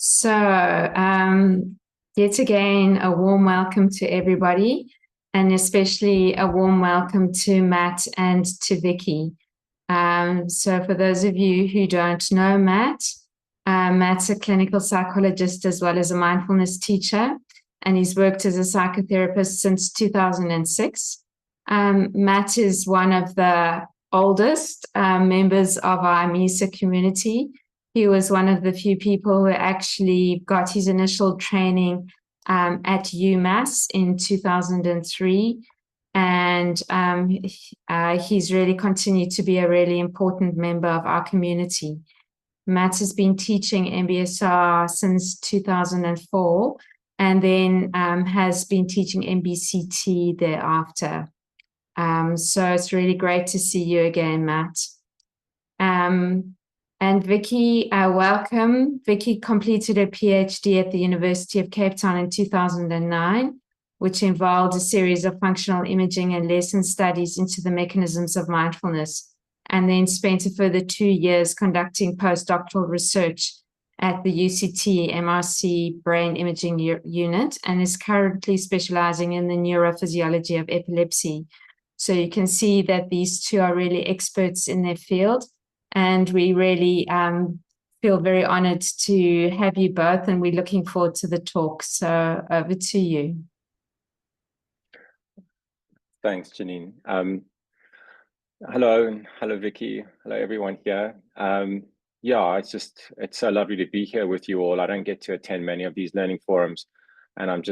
Yet again, a warm welcome to everybody, and especially a warm welcome to Matt and to Vicki. For those of you who don't know Matt, Matt's a clinical psychologist as well as a mindfulness teacher, and he's worked as a psychotherapist since 2006. Matt is one of the oldest members of our MBCT community. He was one of the few people who actually got his initial training at UMass in 2003. And he's really continued to be a really important member of our community. Matt has been teaching MBSR since 2004 and then has been teaching MBCT thereafter. So it's really great to see you again, Matt. And Vicki, welcome. Vicki completed her PhD at the University of Cape Town in 2009, which involved a series of functional imaging and lesson studies into the mechanisms of mindfulness, and then spent a further 2 years conducting postdoctoral research at the UCT MRC Brain Imaging Unit, and is currently specializing in the neurophysiology of epilepsy. So you can see that these two are really experts in their field. And we really feel very honored to have you both, and we're looking forward to the talk. So over to you. Thanks, Janine. Hello, Vicki. Hello, everyone here. Yeah, it's so lovely to be here with you all. I don't get to attend many of these learning forums, and I'm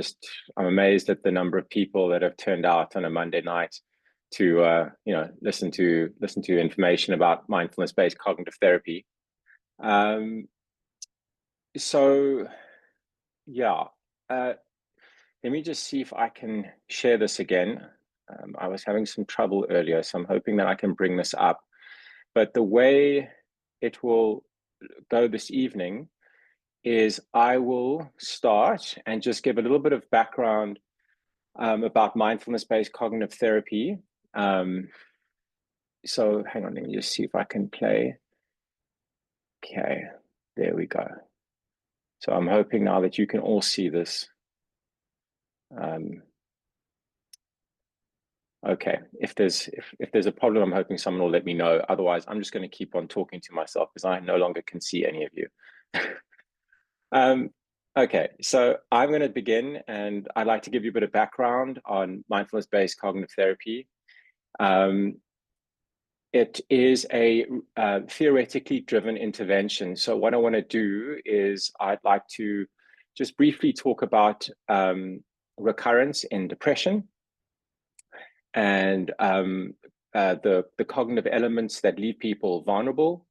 amazed at the number of people that have turned out on a Monday night to listen to information about mindfulness-based cognitive therapy. Let me just see if I can share this again. I was having some trouble earlier, so I'm hoping that I can bring this up. But the way it will go this evening is I will start and just give a little bit of background about mindfulness-based cognitive therapy. So hang on, let me just see if I can play. Okay, there we go. So I'm hoping now that you can all see this. Okay, if there's a problem, I'm hoping someone will let me know. Otherwise, I'm just going to keep on talking to myself because I no longer can see any of you. Okay, so I'm going to begin, and I'd like to give you a bit of background on mindfulness-based cognitive therapy. It is a theoretically driven intervention. So what I want to do is I'd like to just briefly talk about recurrence in depression and the cognitive elements that leave people vulnerable.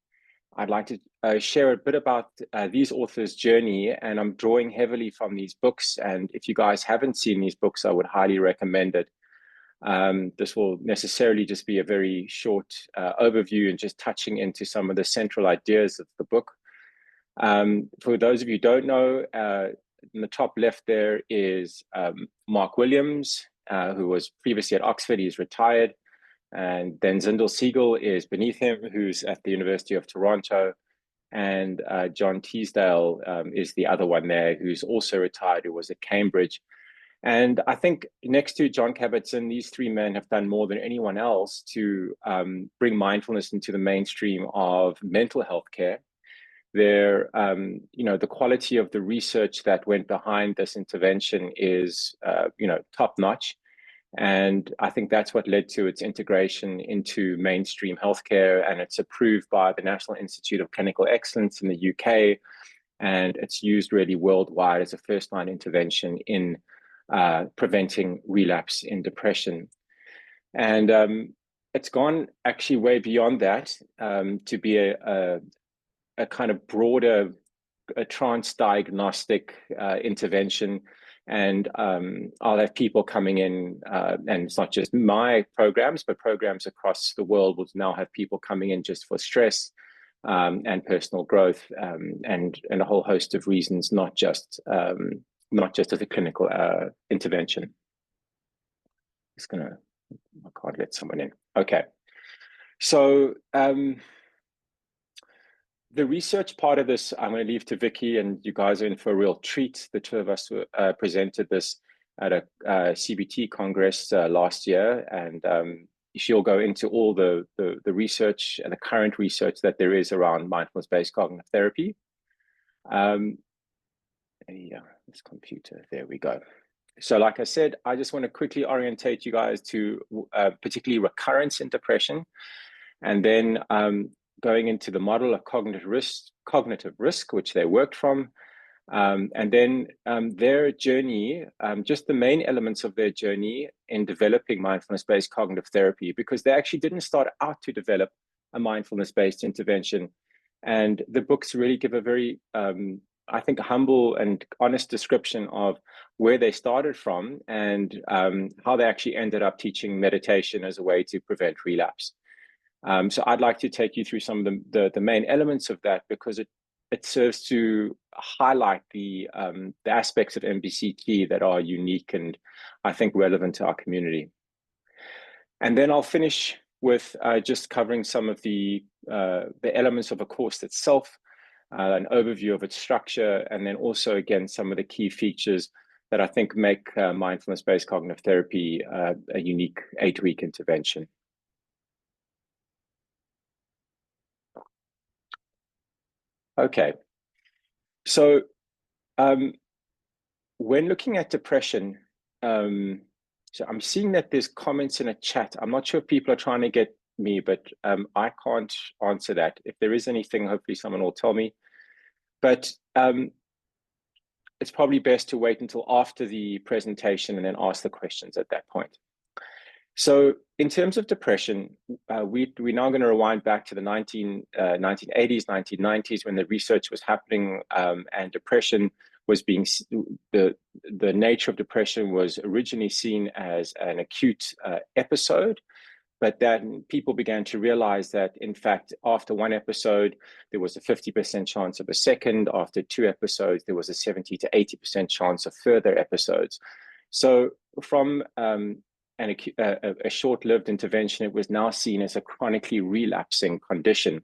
I'd like to share a bit about these authors' journey, and I'm drawing heavily from these books. And if you guys haven't seen these books, I would highly recommend it. This will necessarily just be a very short overview and just touching into some of the central ideas of the book. For those of you who don't know, in the top left there is Mark Williams, who was previously at Oxford. He's retired. And then Zindel Siegel is beneath him, who's at the University of Toronto. And John Teasdale is the other one there, who's also retired, who was at Cambridge. And I think next to John Kabat-Zinn, these three men have done more than anyone else to bring mindfulness into the mainstream of mental health care. The quality of the research that went behind this intervention is, top notch. And I think that's what led to its integration into mainstream healthcare, and it's approved by the National Institute of Clinical Excellence in the UK, and it's used really worldwide as a first-line intervention in preventing relapse in depression. And it's gone actually way beyond that to be a kind of broader, a trance diagnostic intervention. And I'll have people coming in, and it's not just my programs, but programs across the world will now have people coming in just for stress and personal growth, and a whole host of reasons, not just as a clinical intervention. I can't let someone in. Okay, so the research part of this, I'm going to leave to Vicki, and you guys are in for a real treat. The two of us presented this at a CBT Congress last year, and she'll go into all the research and the current research that there is around mindfulness-based cognitive therapy. Yeah, this computer, there we go. So like I said, I just want to quickly orientate you guys to particularly recurrence in depression, and then going into the model of cognitive risk, which they worked from, and then their journey, just the main elements of their journey in developing mindfulness-based cognitive therapy, because they actually didn't start out to develop a mindfulness-based intervention. And the books really give a very, I think, humble and honest description of where they started from and how they actually ended up teaching meditation as a way to prevent relapse. So I'd like to take you through some of the main elements of that, because it serves to highlight the aspects of MBCT that are unique and I think relevant to our community. And then I'll finish with just covering some of the elements of a course itself, an overview of its structure, and then also, again, some of the key features that I think make mindfulness-based cognitive therapy a unique 8-week intervention. Okay, so when looking at depression, so I'm seeing that there's comments in a chat. I'm not sure if people are trying to get me, but I can't answer that. If there is anything, hopefully someone will tell me. But it's probably best to wait until after the presentation and then ask the questions at that point. So in terms of depression, we're now going to rewind back to the 1980s, 1990s, when the research was happening, and depression was being, the nature of depression was originally seen as an acute episode, but then people began to realize that, in fact, after one episode, there was a 50% chance of a second. After 2 episodes, there was a 70 to 80% chance of further episodes. So from a short-lived intervention, it was now seen as a chronically relapsing condition.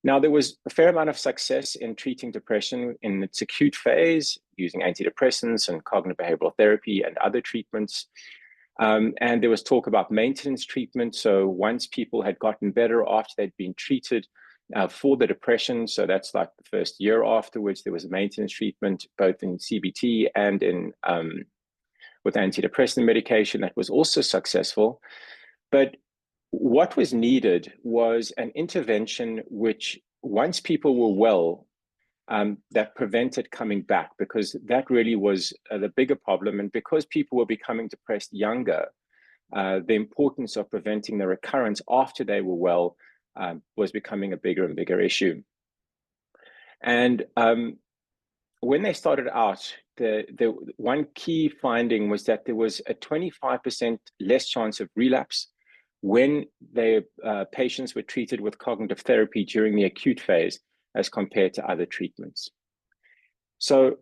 Now, there was a fair amount of success in treating depression in its acute phase using antidepressants and cognitive behavioral therapy and other treatments. And there was talk about maintenance treatment. So once people had gotten better after they'd been treated for the depression, so that's like the first year afterwards, there was a maintenance treatment, both in CBT and in with antidepressant medication that was also successful. But what was needed was an intervention which, once people were well, that prevented coming back, because that really was the bigger problem. And because people were becoming depressed younger, the importance of preventing the recurrence after they were well was becoming a bigger and bigger issue. And when they started out, the one key finding was that there was a 25% less chance of relapse when the patients were treated with cognitive therapy during the acute phase as compared to other treatments. So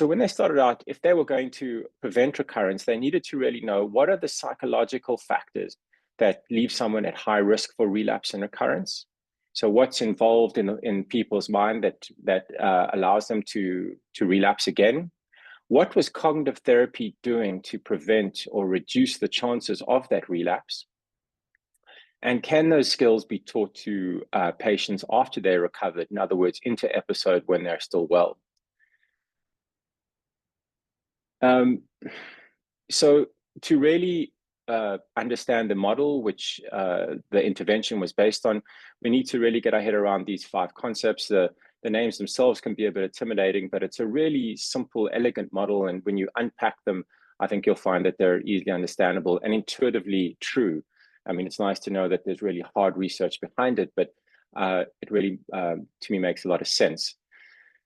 when they started out, if they were going to prevent recurrence, they needed to really know what are the psychological factors that leave someone at high risk for relapse and recurrence. So what's involved in people's mind that allows them to relapse again? What was cognitive therapy doing to prevent or reduce the chances of that relapse? And can those skills be taught to patients after they're recovered? In other words, into episode when they're still well. So to really understand the model which the intervention was based on, we need to really get our head around these 5 concepts. The names themselves can be a bit intimidating, but it's a really simple, elegant model. And when you unpack them, I think you'll find that they're easily understandable and intuitively true. I mean, it's nice to know that there's really hard research behind it, but it really, to me, makes a lot of sense.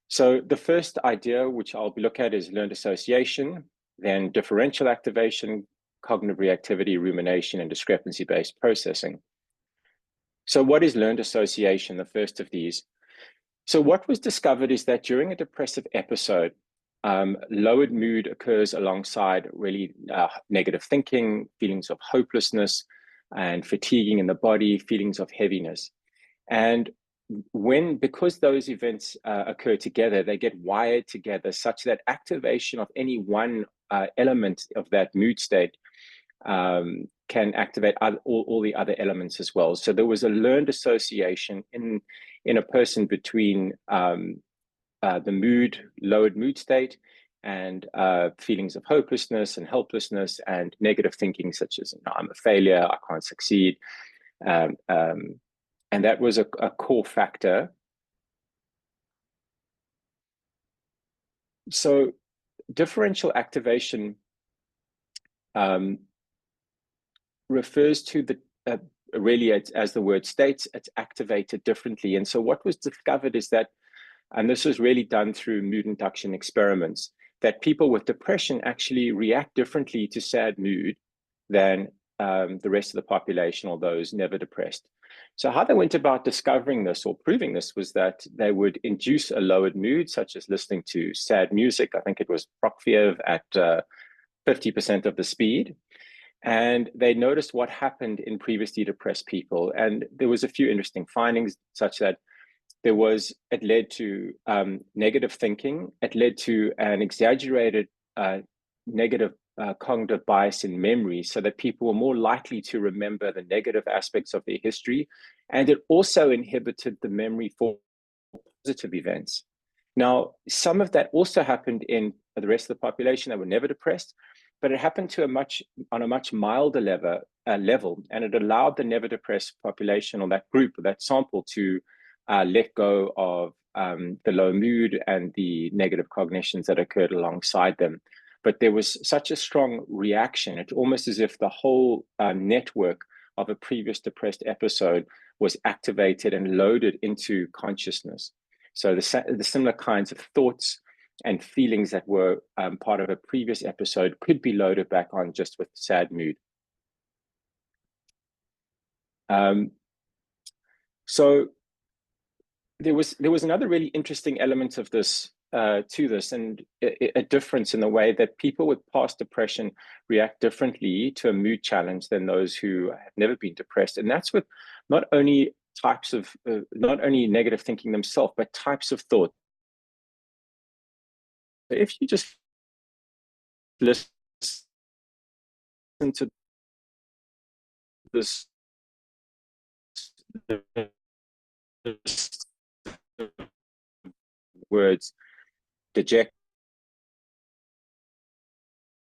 So the first idea, which I'll look at, is learned association, then differential activation, cognitive reactivity, rumination, and discrepancy-based processing. So what is learned association, the first of these? So what was discovered is that during a depressive episode, lowered mood occurs alongside really negative thinking, feelings of hopelessness, and fatiguing in the body, feelings of heaviness. And because those events occur together, they get wired together such that activation of any one element of that mood state can activate all the other elements as well. So there was a learned association in a person between the lowered mood state and feelings of hopelessness and helplessness and negative thinking, such as, I'm a failure, I can't succeed. And that was a core factor. So differential activation refers to the really, as the word states, it's activated differently. And so what was discovered is that, and this was really done through mood induction experiments, that people with depression actually react differently to sad mood than the rest of the population, or those never depressed. So how they went about discovering this or proving this was that they would induce a lowered mood, such as listening to sad music. I think it was Prokofiev at 50% of the speed. And they noticed what happened in previously depressed people. And there was a few interesting findings, such that it led to negative thinking. It led to an exaggerated negative cognitive bias in memory, so that people were more likely to remember the negative aspects of their history. And it also inhibited the memory for positive events. Now, some of that also happened in the rest of the population that were never depressed, but it happened on a much milder level, and it allowed the never depressed population, or that group, or that sample, to let go of the low mood and the negative cognitions that occurred alongside them. But there was such a strong reaction. It's almost as if the whole network of a previous depressed episode was activated and loaded into consciousness. So the similar kinds of thoughts and feelings that were part of a previous episode could be loaded back on just with sad mood. So there was another really interesting element of this to this, and a difference in the way that people with past depression react differently to a mood challenge than those who have never been depressed. And that's with not only negative thinking themselves, but types of thought. If you just listen to this words, deject.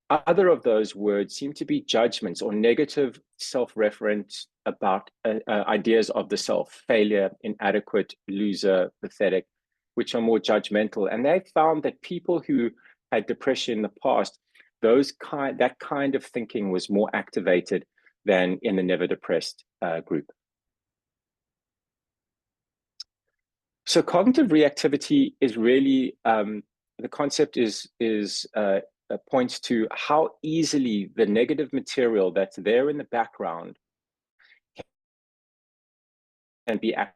Other of those words seem to be judgments or negative self-reference about ideas of the self: failure, inadequate, loser, pathetic, which are more judgmental. And they found that people who had depression in the past, that kind of thinking was more activated than in the never depressed group. So cognitive reactivity is really, the concept points to how easily the negative material that's there in the background can be activated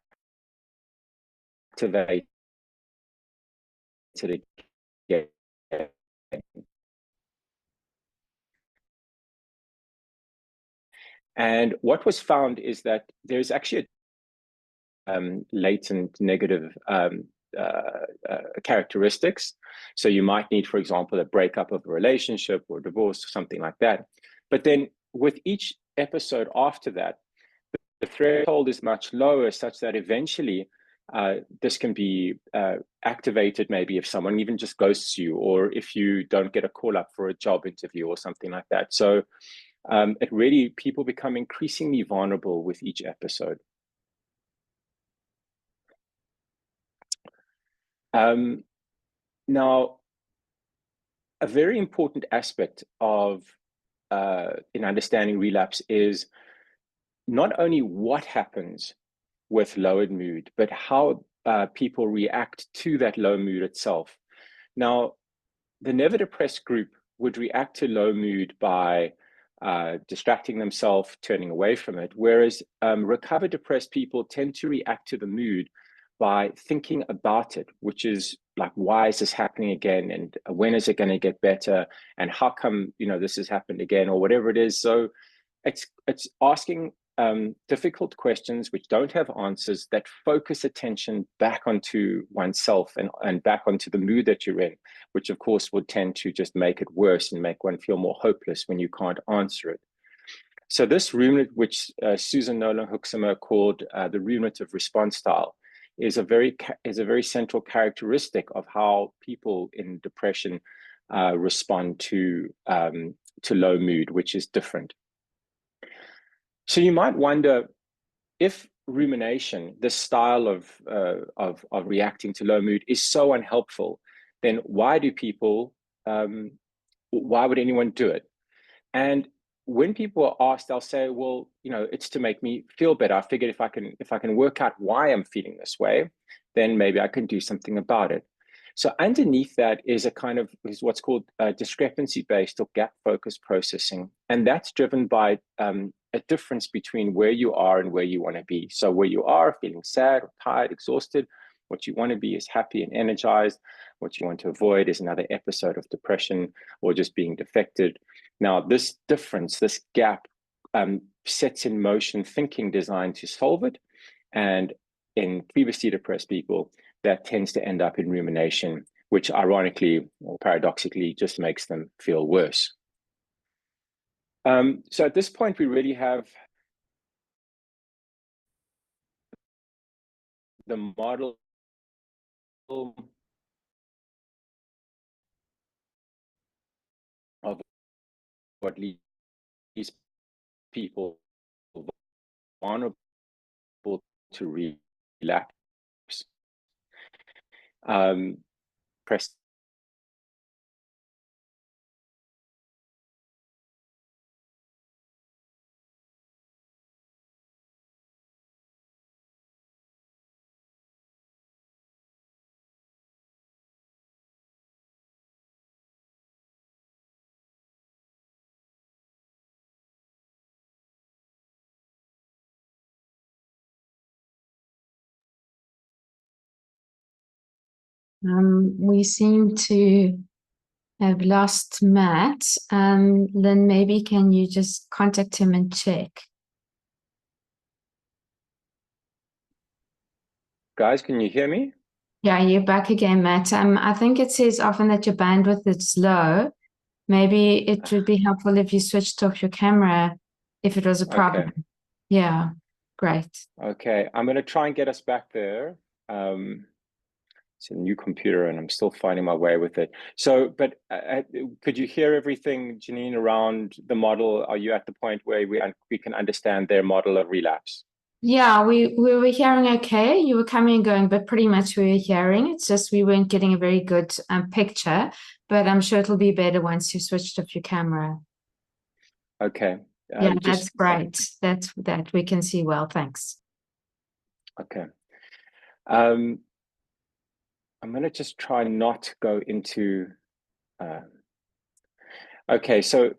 again. And what was found is that there's actually latent negative characteristics. So you might need, for example, a breakup of a relationship or divorce or something like that. But then with each episode after that, the threshold is much lower, such that eventually this can be activated, maybe if someone even just ghosts you, or if you don't get a call up for a job interview or something like that. So people become increasingly vulnerable with each episode. Now, a very important aspect of in understanding relapse is not only what happens with lowered mood, but how people react to that low mood itself. Now, the never depressed group would react to low mood by distracting themselves, turning away from it, whereas recovered depressed people tend to react to the mood by thinking about it, which is like, why is this happening again? And when is it going to get better? And how come, this has happened again, or whatever it is. So it's asking difficult questions which don't have answers, that focus attention back onto oneself and back onto the mood that you're in, which of course would tend to just make it worse and make one feel more hopeless when you can't answer it. So this ruminative, which Susan Nolan-Hoeksema called the ruminative response style, is a very central characteristic of how people in depression respond to low mood, which is different. So you might wonder, if rumination, this style of reacting to low mood, is so unhelpful, then why would anyone do it? And when people are asked, they'll say, well, it's to make me feel better. I figured if I can work out why I'm feeling this way, then maybe I can do something about it. So underneath that is is what's called discrepancy-based or gap-focused processing. And that's driven by a difference between where you are and where you want to be. So where you are, feeling sad or tired, exhausted, what you want to be is happy and energized. What you want to avoid is another episode of depression or just being defected. Now, this difference, this gap, sets in motion thinking designed to solve it. And in previously depressed people, that tends to end up in rumination, which ironically or paradoxically just makes them feel worse. So at this point, we really have the model of what leads people vulnerable to relapse. Press We seem to have lost Matt. Lynn, maybe can you just contact him and check? Guys, can you hear me? Yeah, you're back again, Matt. I think it says often that your bandwidth is low. Maybe it would be helpful if you switched off your camera if it was a problem. Okay. Yeah, great. Okay, I'm going to try and get us back there. It's a new computer and I'm still finding my way with it. So, but could you hear everything, Janine, around the model? Are you at the point where we can understand their model of relapse? Yeah, we were hearing okay. You were coming and going, but pretty much we were hearing. It's just we weren't getting a very good picture, but I'm sure it'll be better once you switched off your camera. Okay. Yeah, that's great. That's that we can see well. Thanks. Okay. I'm going to just try not go into. Okay, so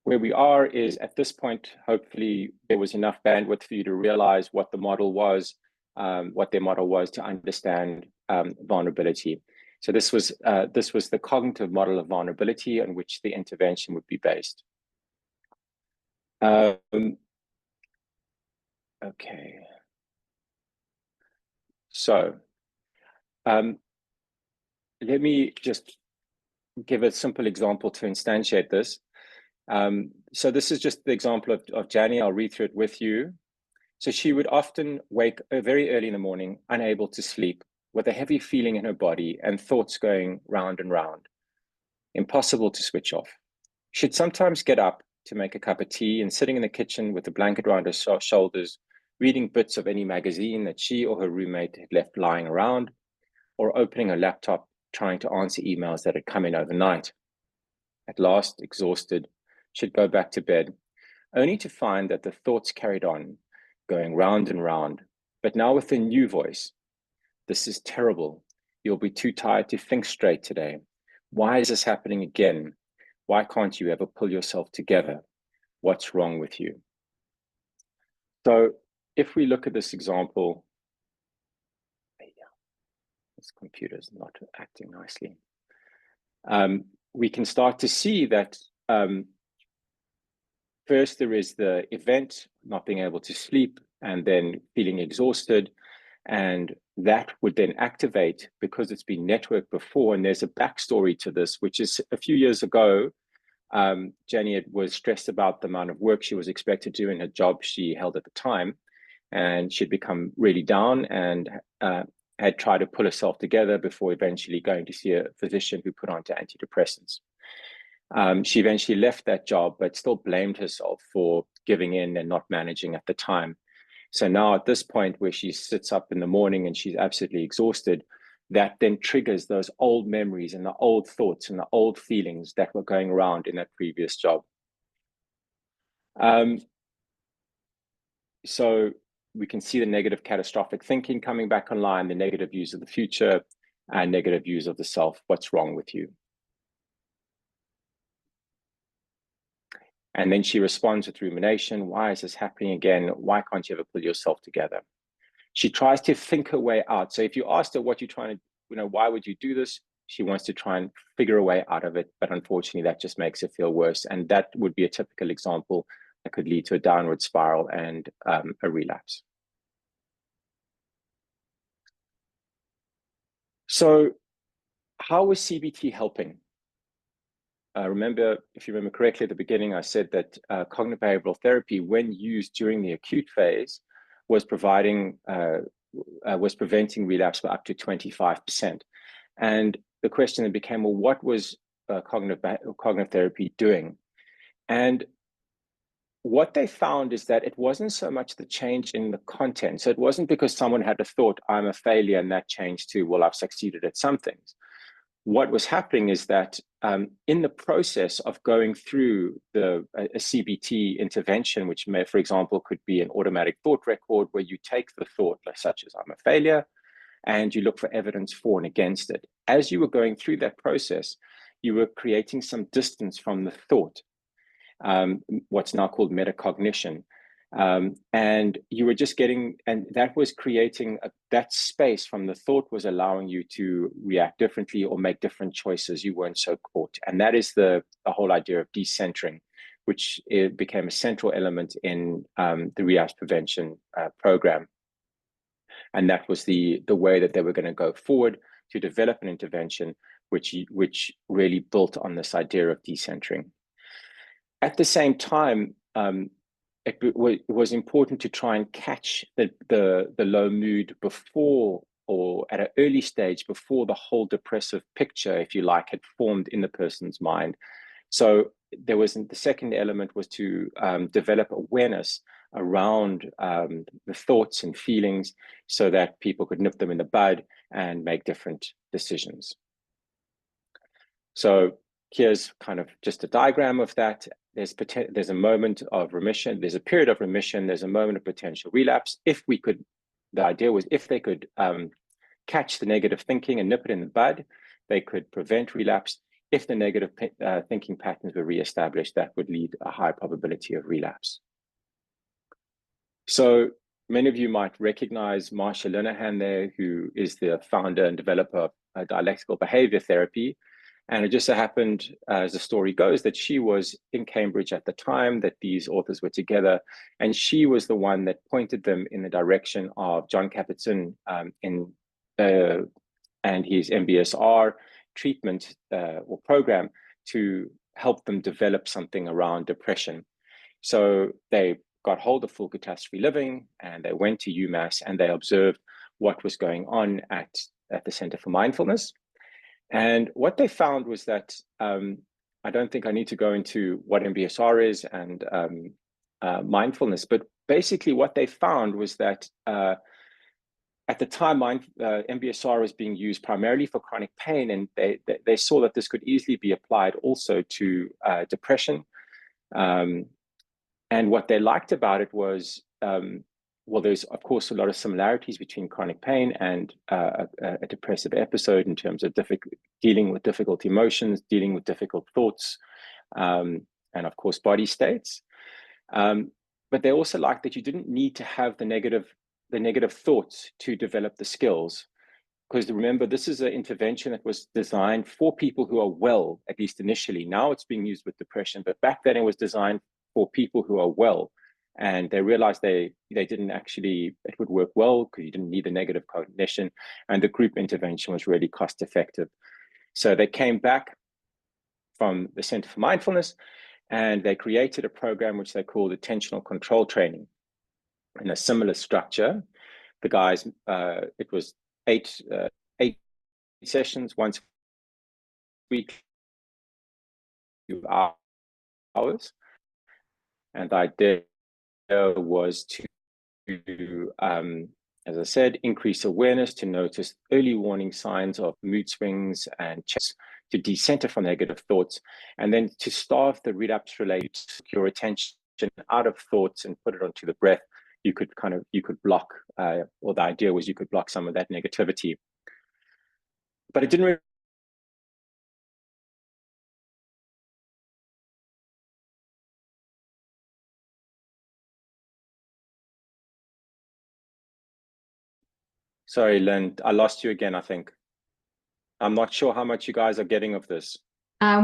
where we are is at this point, hopefully there was enough bandwidth for you to realize what the model was, what their model was, to understand vulnerability. So this was the cognitive model of vulnerability on which the intervention would be based. Okay. So let me just give a simple example to instantiate this. So this is just the example of Janie. I'll read through it with you. So she would often wake very early in the morning, unable to sleep, with a heavy feeling in her body and thoughts going round and round. Impossible to switch off. She'd sometimes get up to make a cup of tea and sitting in the kitchen with a blanket around her shoulders, reading bits of any magazine that she or her roommate had left lying around, or opening her laptop, trying to answer emails that had come in overnight. At last, exhausted, she'd go back to bed, only to find that the thoughts carried on, going round and round, but now with a new voice. This is terrible. You'll be too tired to think straight today. Why is this happening again? Why can't you ever pull yourself together? What's wrong with you? So if we look at this example, this computer's not acting nicely. We can start to see that first there is the event, not being able to sleep, and then feeling exhausted. And that would then activate because it's been networked before. And there's a backstory to this, which is a few years ago, Jenny was stressed about the amount of work she was expected to do in her job she held at the time. And she'd become really down and had tried to pull herself together before eventually going to see a physician who put onto antidepressants. She eventually left that job, but still blamed herself for giving in and not managing at the time. So now at this point where she sits up in the morning and she's absolutely exhausted, that then triggers those old memories and the old thoughts and the old feelings that were going around in that previous job. So we can see the negative catastrophic thinking coming back online, the negative views of the future and negative views of the self. What's wrong with you? And then she responds with rumination. Why is this happening again? Why can't you ever pull yourself together? She tries to think her way out. So if you asked her what you're trying to, why would you do this? She wants to try and figure a way out of it. But unfortunately, that just makes it feel worse. And that would be a typical example that could lead to a downward spiral and a relapse. So how was CBT helping? Remember, if you remember correctly at the beginning, I said that cognitive behavioral therapy, when used during the acute phase, was preventing relapse by up to 25%. And the question then became, well, what was cognitive therapy doing? And what they found is that it wasn't so much the change in the content. So it wasn't because someone had a thought, I'm a failure, and that changed to, well, I've succeeded at some things. What was happening is that in the process of going through a CBT intervention, which may, for example, could be an automatic thought record where you take the thought, such as I'm a failure, and you look for evidence for and against it. As you were going through that process, you were creating some distance from the thought, what's now called metacognition. And you were just getting, and that was creating that space from the thought was allowing you to react differently or make different choices. You weren't so caught. And that is the whole idea of decentering, which became a central element in the relapse prevention program. And that was the way that they were going to go forward to develop an intervention which really built on this idea of decentering. At the same time, it was important to try and catch the low mood before, or at an early stage before the whole depressive picture, if you like, had formed in the person's mind. So there was the second element was to develop awareness around the thoughts and feelings so that people could nip them in the bud and make different decisions. So here's kind of just a diagram of that. There's a moment of remission, there's a period of remission, there's a moment of potential relapse. The idea was if they could catch the negative thinking and nip it in the bud, they could prevent relapse. If the negative thinking patterns were reestablished, that would lead a high probability of relapse. So many of you might recognize Marsha Linehan there, who is the founder and developer of dialectical behavior therapy. And it just so happened, as the story goes, that she was in Cambridge at the time that these authors were together. And she was the one that pointed them in the direction of John Kabat-Zinn and his MBSR treatment or program to help them develop something around depression. So they got hold of full catastrophe living and they went to UMass and they observed what was going on at the Center for Mindfulness. And what they found was that, I don't think I need to go into what MBSR is and mindfulness, but basically what they found was that at the time, MBSR was being used primarily for chronic pain, and they saw that this could easily be applied also to depression. And what they liked about it was, well, there's, of course, a lot of similarities between chronic pain and a depressive episode in terms of dealing with difficult emotions, dealing with difficult thoughts, and, of course, body states. But they also liked that you didn't need to have the negative thoughts to develop the skills. because remember, this is an intervention that was designed for people who are well, at least initially. Now it's being used with depression, but back then it was designed for people who are well. And they realized they didn't actually, it would work well because you didn't need the negative cognition, and the group intervention was really cost effective. So they came back from the Center for Mindfulness, and they created a program which they called attentional control training in a similar structure. The guys, it was eight sessions once a week, 2 hours, and the idea was to, as I said, increase awareness, to notice early warning signs of mood swings and to decenter from negative thoughts, and then to starve the relapse related, your attention out of thoughts and put it onto the breath. You could block, or the idea was you could block some of that negativity. But it didn't really Sorry, Lynn, I lost you again, I think. I'm not sure how much you guys are getting of this.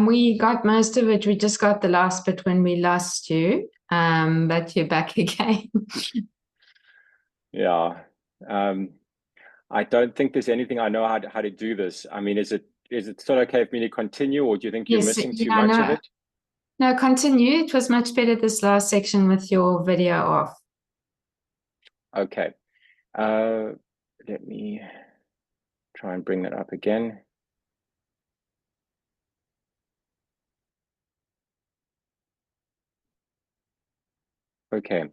We got most of it. We just got the last bit when we lost you, but you're back again. Yeah. I don't think there's anything I know how to do this. I mean, is it still okay for me to continue, or do you think you're missing too much of it? No, continue. It was much better this last section with your video off. Okay. Let me try and bring that up again. Okay.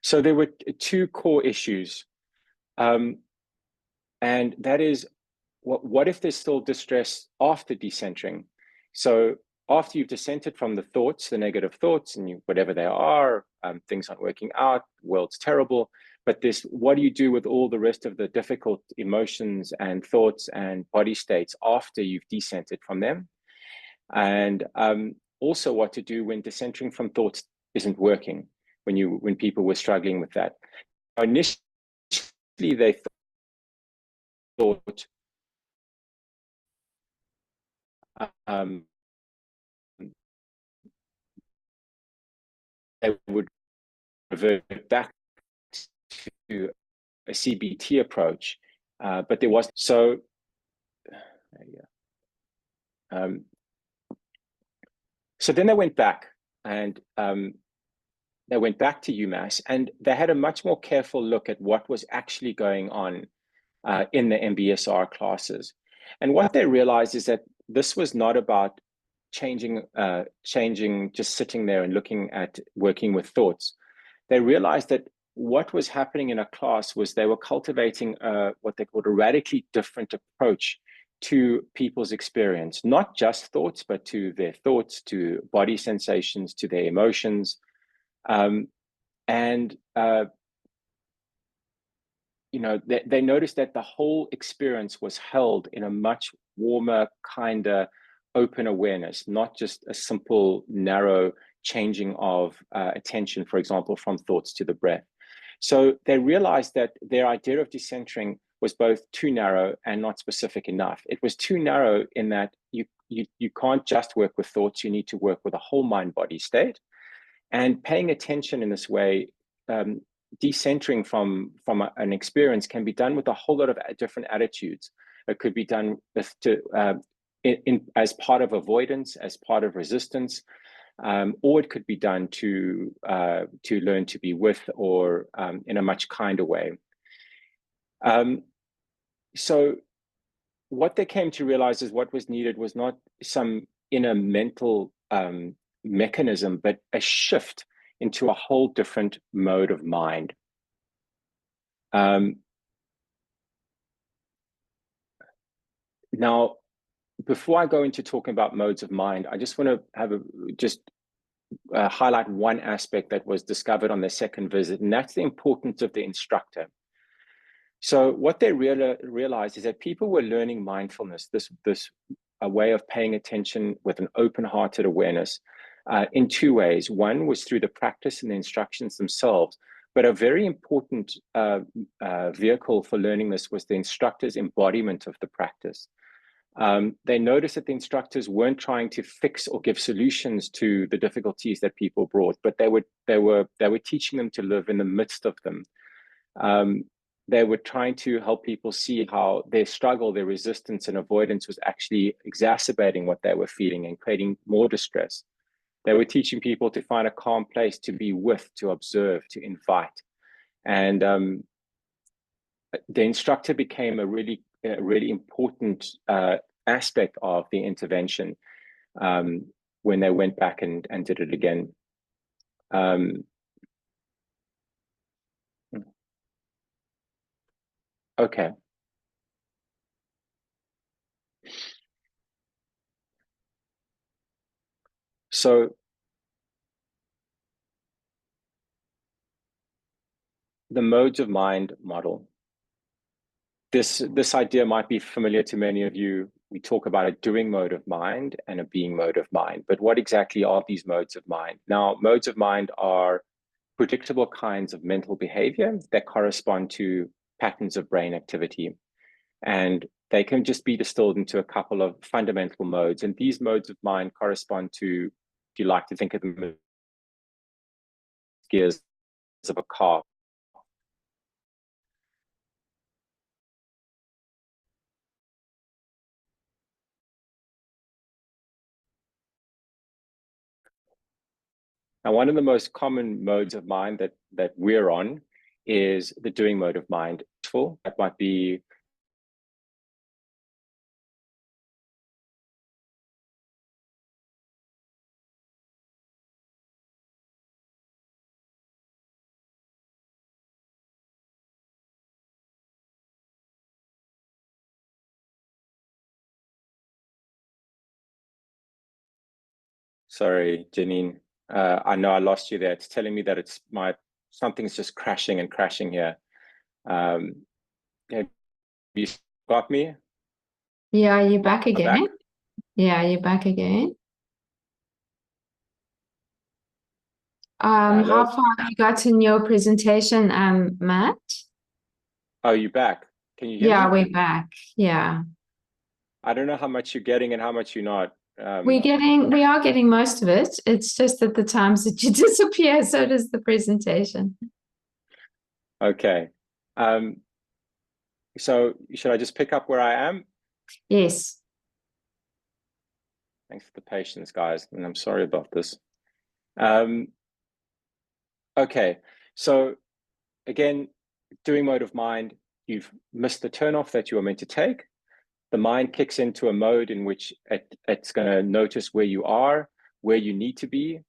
So there were 2 core issues. And that is, what if there's still distress after decentering? So after you've dissented from the thoughts, the negative thoughts, and whatever they are, things aren't working out, the world's terrible, but what do you do with all the rest of the difficult emotions and thoughts and body states after you've decentered from them? And also what to do when decentering from thoughts isn't working, when people were struggling with that. Initially, they thought they would revert back to a CBT approach, but there was so. So then they went back, and they went back to UMass, and they had a much more careful look at what was actually going on in the MBSR classes. And what they realized is that this was not about changing, just sitting there and looking at working with thoughts. They realized that what was happening in a class was they were cultivating what they called a radically different approach to people's experience, not just thoughts, but to their thoughts, to body sensations, to their emotions. They noticed that the whole experience was held in a much warmer, kinder, open awareness, not just a simple, narrow changing of attention, for example, from thoughts to the breath. So they realized that their idea of decentering was both too narrow and not specific enough. It was too narrow in that you can't just work with thoughts, you need to work with a whole mind-body state. And paying attention in this way, decentering from an experience can be done with a whole lot of different attitudes. It could be done as part of avoidance, as part of resistance, or it could be done to learn to be with, or in a much kinder way. So what they came to realize is what was needed was not some inner mental mechanism, but a shift into a whole different mode of mind. Now, before I go into talking about modes of mind, I just want to have highlight one aspect that was discovered on their second visit, and that's the importance of the instructor. So what they realized is that people were learning mindfulness, this a way of paying attention with an open-hearted awareness, in 2 ways. One was through the practice and the instructions themselves, But a very important vehicle for learning this was the instructor's embodiment of the practice. They noticed that the instructors weren't trying to fix or give solutions to the difficulties that people brought, but they were teaching them to live in the midst of them. They were trying to help people see how their struggle, their resistance and avoidance was actually exacerbating what they were feeling and creating more distress. They were teaching people to find a calm place to be with, to observe, to invite. And the instructor became a really important aspect of the intervention when they went back and did it again. Okay. So the modes of mind model. This idea might be familiar to many of you. We talk about a doing mode of mind and a being mode of mind. But what exactly are these modes of mind? Now, modes of mind are predictable kinds of mental behavior that correspond to patterns of brain activity. And they can just be distilled into a couple of fundamental modes. And these modes of mind correspond to, if you like to think of them as gears of a car. Now, one of the most common modes of mind that we're on is the doing mode of mind. That might be sorry, Janine. I know I lost you there. It's telling me that something's just crashing and crashing here. Have you got me? Yeah, are you back again? Back. Yeah, you're back again. How far have you got in your presentation, Matt? Oh, you back? Can you hear Yeah, me? we're back. Yeah. I don't know how much you're getting and how much you're not. We are getting most of it. It's just that the times that you disappear, so does the presentation. Okay. So should I just pick up where I am? Yes. Thanks for the patience, guys. And I'm sorry about this. Okay. So again, doing mode of mind, you've missed the turnoff that you were meant to take. The mind kicks into a mode in which it's going to notice where you are, where you need to be,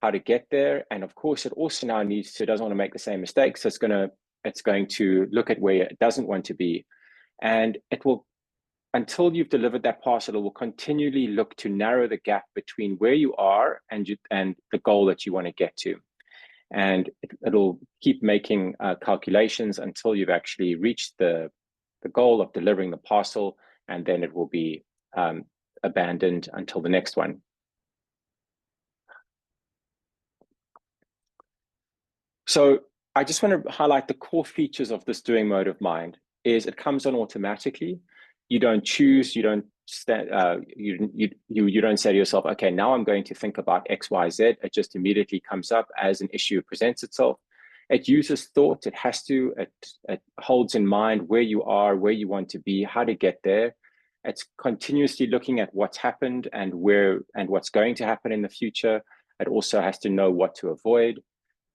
how to get there. And of course, it also now doesn't want to make the same mistakes. So it's going to look at where it doesn't want to be. And it will, until you've delivered that parcel, it will continually look to narrow the gap between where you are and the goal that you want to get to. And it'll keep making calculations until you've actually reached the goal of delivering the parcel, and then it will be abandoned until the next one. So I just want to highlight the core features of this doing mode of mind. Is it comes on automatically. You don't choose, you don't you don't say to yourself, okay, now I'm going to think about X, Y, Z. It just immediately comes up as an issue presents itself. It uses thought. It holds in mind where you are, where you want to be, how to get there. It's continuously looking at what's happened and what's going to happen in the future. It also has to know what to avoid.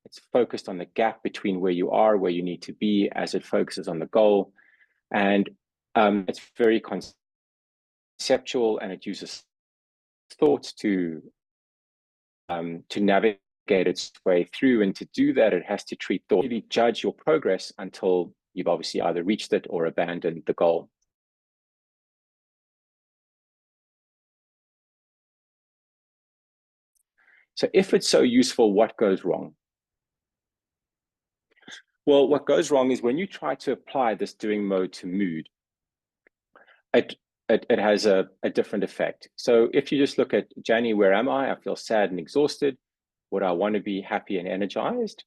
It's focused on the gap between where you are, where you need to be, as it focuses on the goal. And it's very conceptual, and it uses thoughts to navigate its way through. And to do that, it has to treat thought, really judge your progress until you've obviously either reached it or abandoned the goal. So if it's so useful, what goes wrong? Well, what goes wrong is when you try to apply this doing mode to mood, it has a different effect. So if you just look at Janie, where am I? I feel sad and exhausted. Would I want to be happy and energized?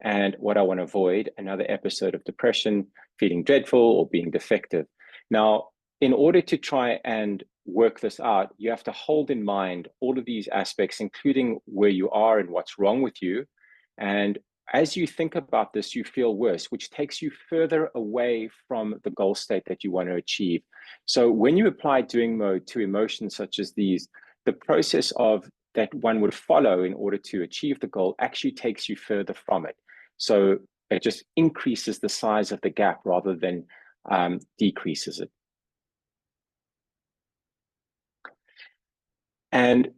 And what I want to avoid, another episode of depression, feeling dreadful, or being defective. Now, in order to try and work this out, you have to hold in mind all of these aspects, including where you are and what's wrong with you. And as you think about this, you feel worse, which takes you further away from the goal state that you want to achieve. So when you apply doing mode to emotions such as these, the process of that one would follow in order to achieve the goal actually takes you further from it. So it just increases the size of the gap rather than decreases it. And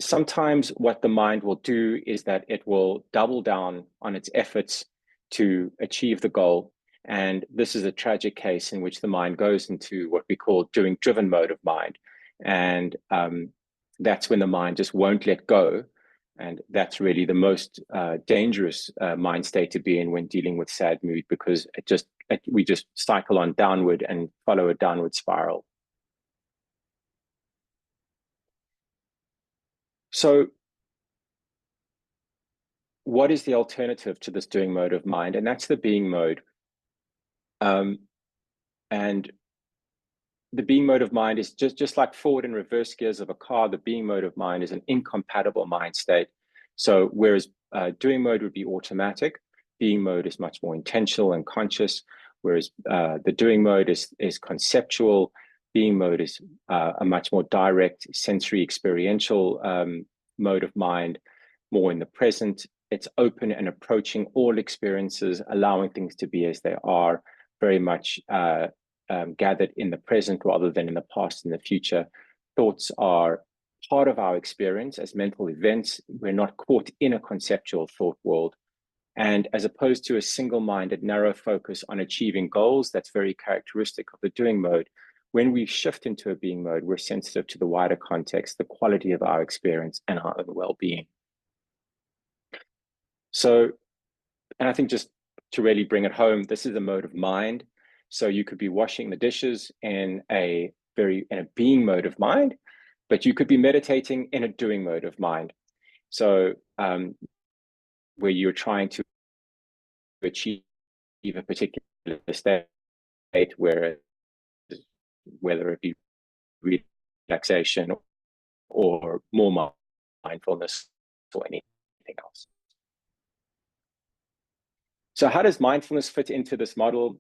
sometimes what the mind will do is that it will double down on its efforts to achieve the goal. And this is a tragic case in which the mind goes into what we call doing driven mode of mind. And that's when the mind just won't let go. And that's really the most dangerous mind state to be in when dealing with sad mood, because we just cycle on downward and follow a downward spiral. So what is the alternative to this doing mode of mind? And that's the being mode. And the being mode of mind is just like forward and reverse gears of a car. The being mode of mind is an incompatible mind state. So whereas doing mode would be automatic, being mode is much more intentional and conscious, whereas the doing mode is conceptual. Being mode is a much more direct, sensory, experiential mode of mind, more in the present. It's open and approaching all experiences, allowing things to be as they are, very much gathered in the present rather than in the past and the future. Thoughts are part of our experience as mental events. We're not caught in a conceptual thought world. And as opposed to a single-minded, narrow focus on achieving goals, that's very characteristic of the doing mode. When we shift into a being mode, we're sensitive to the wider context, the quality of our experience, and our own well-being. So, and I think just to really bring it home, this is a mode of mind. So you could be washing the dishes in a being mode of mind, but you could be meditating in a doing mode of mind. So where you're trying to achieve a particular state, whether it be relaxation or more mindfulness or anything else. So how does mindfulness fit into this model?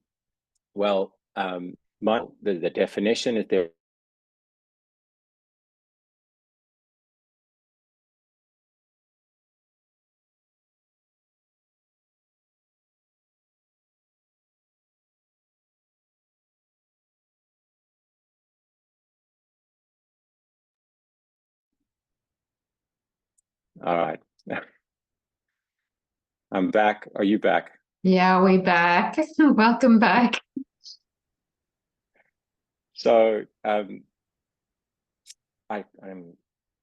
Well, the definition is there. All right. I'm back. Are you back? Yeah, we're back. Welcome back. So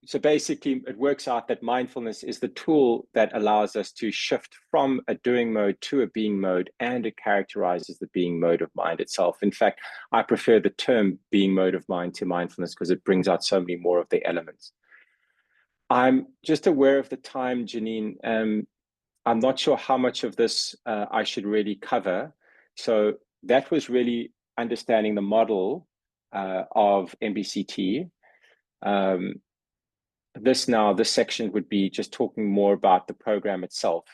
so basically, it works out that mindfulness is the tool that allows us to shift from a doing mode to a being mode, and it characterizes the being mode of mind itself. In fact, I prefer the term being mode of mind to mindfulness because it brings out so many more of the elements. I'm just aware of the time, Janine. I'm not sure how much of this I should really cover. So that was really understanding the model of MBCT. This section would be just talking more about the program itself.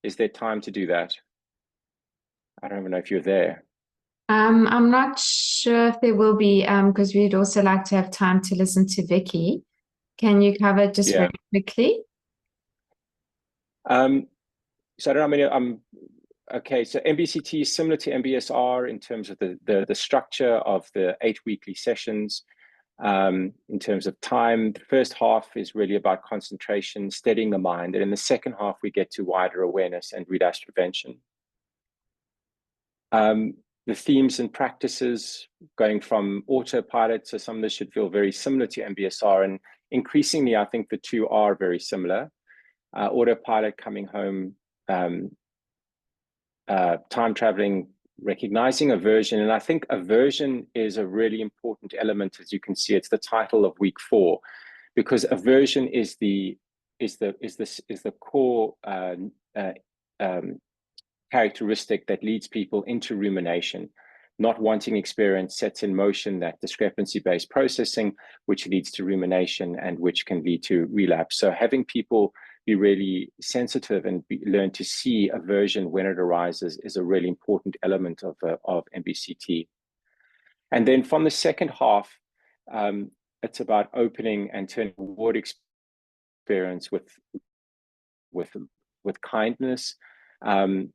Is there time to do that? I don't even know if you're there. I'm not sure if there will be, because we'd also like to have time to listen to Vicki. Can you cover it just very quickly? So I don't know, okay, so MBCT is similar to MBSR in terms of the structure of the 8 weekly sessions. In terms of time, the first half is really about concentration, steadying the mind. And in the second half, we get to wider awareness and relapse prevention. The themes and practices going from autopilot, so some of this should feel very similar to MBSR. And increasingly, I think the two are very similar. Autopilot, coming home, time traveling, recognizing aversion. And I think aversion is a really important element. As you can see, it's the title of week 4, because aversion is the the core characteristic that leads people into rumination. Not wanting experience sets in motion that discrepancy-based processing, which leads to rumination and which can lead to relapse. So having people be really sensitive and learn to see aversion when it arises is a really important element of MBCT. And then from the second half, it's about opening and turning toward experience with kindness, and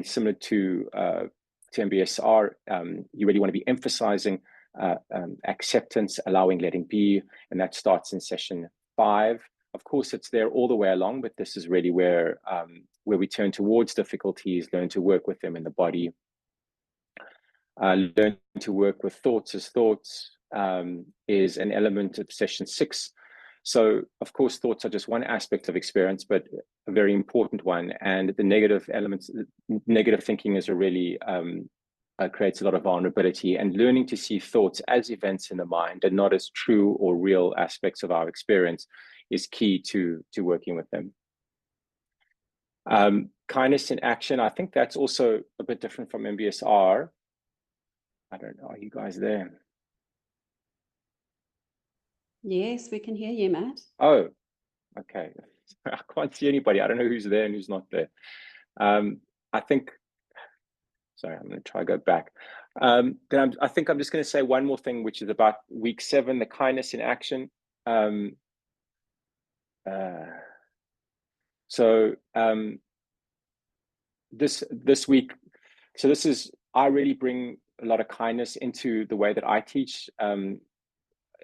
similar to MBSR, you really want to be emphasizing acceptance, allowing, letting be, and that starts in session 5. Of course, it's there all the way along, but this is really where we turn towards difficulties, learn to work with them in the body, learn to work with thoughts as thoughts is an element of session 6. So, of course, thoughts are just one aspect of experience, but a very important one. And the negative elements, negative thinking is a really creates a lot of vulnerability, and learning to see thoughts as events in the mind and not as true or real aspects of our experience is key to working with them. Kindness in action, I think that's also a bit different from MBSR. I don't know, are you guys there? Yes, we can hear you, Matt. Oh, okay. I can't see anybody. I don't know who's there and who's not there. I think, sorry, I'm going to try to go back. Then I think I'm just going to say one more thing, which is about week 7, the kindness in action. This week, so this is, I really bring a lot of kindness into the way that I teach.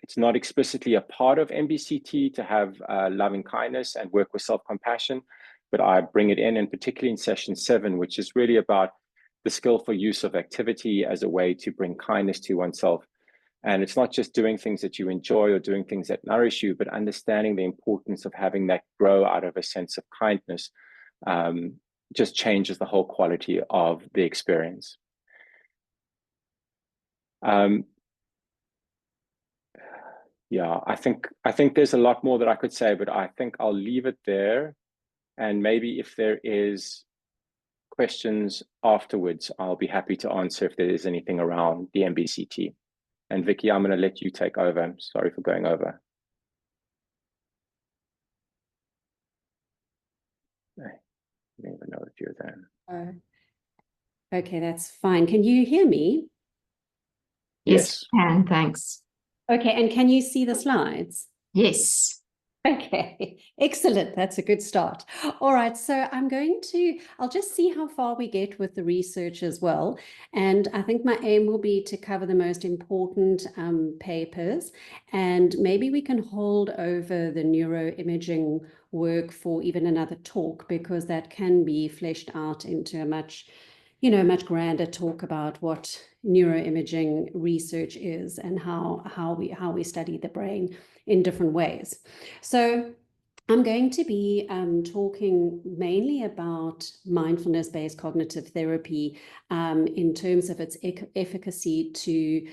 It's not explicitly a part of MBCT to have loving kindness and work with self-compassion, but I bring it in, and particularly in session 7, which is really about the skillful use of activity as a way to bring kindness to oneself. And it's not just doing things that you enjoy or doing things that nourish you, but understanding the importance of having that grow out of a sense of kindness just changes the whole quality of the experience. Yeah, I think there's a lot more that I could say, but I think I'll leave it there. And maybe if there is questions afterwards, I'll be happy to answer if there is anything around the MBCT. And Vicki, I'm going to let you take over. I'm sorry for going over. I don't even know if you're there. Okay, that's fine. Can you hear me? Yes, I can, thanks. Okay, and can you see the slides? Yes. Okay, excellent. That's a good start. All right, so I'll just see how far we get with the research as well. And I think my aim will be to cover the most important papers, and maybe we can hold over the neuroimaging work for even another talk, because that can be fleshed out into a much grander talk about what neuroimaging research is and how we study the brain in different ways. So I'm going to be talking mainly about mindfulness-based cognitive therapy in terms of its efficacy to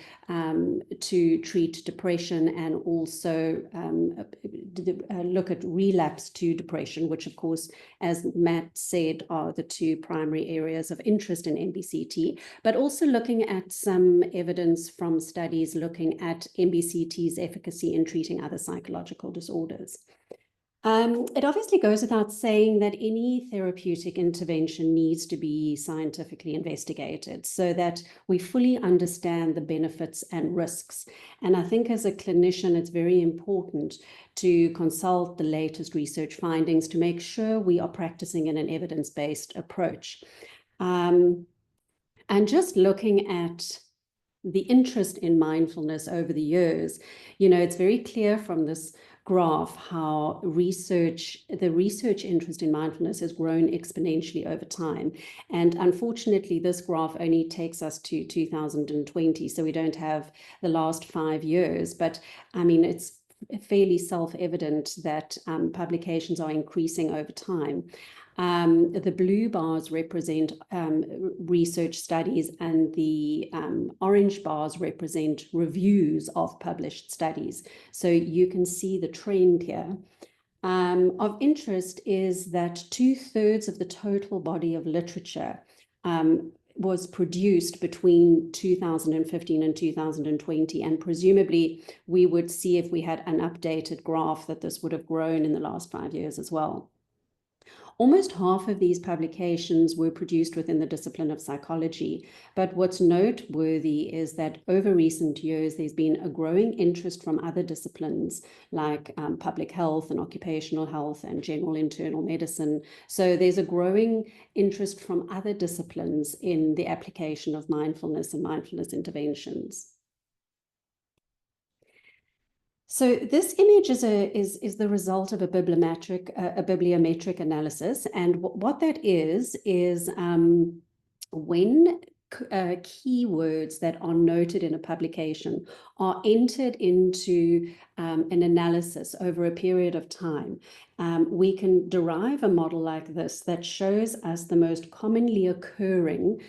treat depression, and also look at relapse to depression, which of course, as Matt said, are the 2 primary areas of interest in MBCT, but also looking at some evidence from studies looking at MBCT's efficacy in treating other psychological disorders. It obviously goes without saying that any therapeutic intervention needs to be scientifically investigated so that we fully understand the benefits and risks. And I think as a clinician, it's very important to consult the latest research findings to make sure we are practicing in an evidence-based approach. And just looking at the interest in mindfulness over the years, it's very clear from this graph how the research interest in mindfulness has grown exponentially over time. And unfortunately, this graph only takes us to 2020, so we don't have the last 5 years. But I mean, it's fairly self-evident that publications are increasing over time. The blue bars represent research studies, and the orange bars represent reviews of published studies. So you can see the trend here. of interest is that 2/3 of the total body of literature was produced between 2015 and 2020, and presumably we would see, if we had an updated graph, that this would have grown in the last 5 years as well. Almost half of these publications were produced within the discipline of psychology, but what's noteworthy is that over recent years, there's been a growing interest from other disciplines like public health and occupational health and general internal medicine. So there's a growing interest from other disciplines in the application of mindfulness and mindfulness interventions. So this image is the result of a bibliometric analysis, and what that is when keywords that are noted in a publication are entered into an analysis over a period of time, we can derive a model like this that shows us the most commonly occurring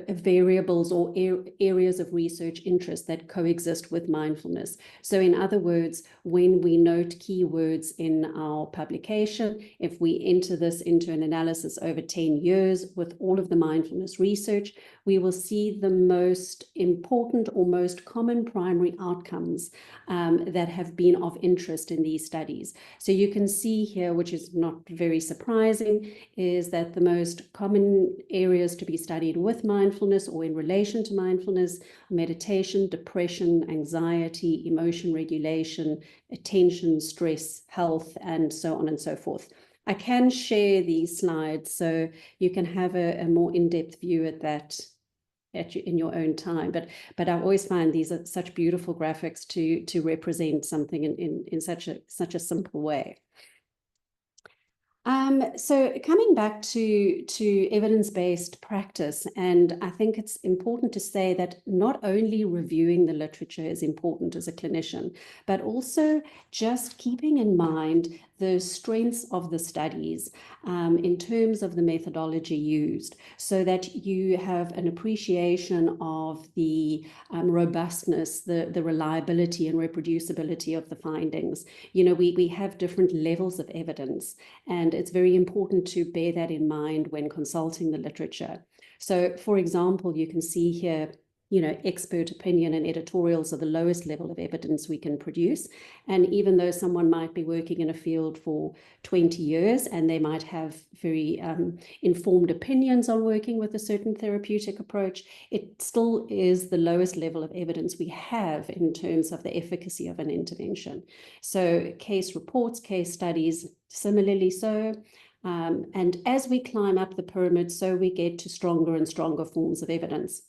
variables or areas of research interest that coexist with mindfulness. So in other words, when we note keywords in our publication, if we enter this into an analysis over 10 years with all of the mindfulness research, we will see the most important or most common primary outcomes that have been of interest in these studies. So you can see here, which is not very surprising, is that the most common areas to be studied with mindfulness or in relation to mindfulness: meditation, depression, anxiety, emotion regulation, attention, stress, health, and so on and so forth. I can share these slides so you can have a more in-depth view at that in your own time, but I always find these are such beautiful graphics to represent something in such a simple way. So coming back to evidence-based practice, and I think it's important to say that not only reviewing the literature is important as a clinician, but also just keeping in mind the strengths of the studies in terms of the methodology used, so that you have an appreciation of the robustness, the reliability and reproducibility of the findings. You know, we have different levels of evidence, and it's very important to bear that in mind when consulting the literature. So, for example, you can see here, you know, expert opinion and editorials are the lowest level of evidence we can produce. And even though someone might be working in a field for 20 years and they might have very informed opinions on working with a certain therapeutic approach, it still is the lowest level of evidence we have in terms of the efficacy of an intervention. So case reports, case studies, similarly so. And as we climb up the pyramid, so we get to stronger and stronger forms of evidence.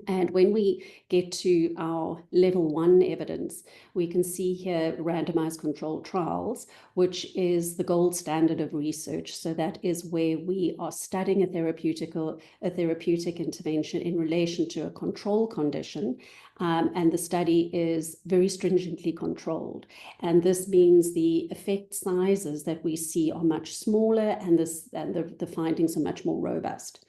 And when we get to our level 1 evidence, we can see here randomized controlled trials, which is the gold standard of research. So that is where we are studying a therapeutic intervention in relation to a control condition. And the study is very stringently controlled. And this means the effect sizes that we see are much smaller, and the findings are much more robust.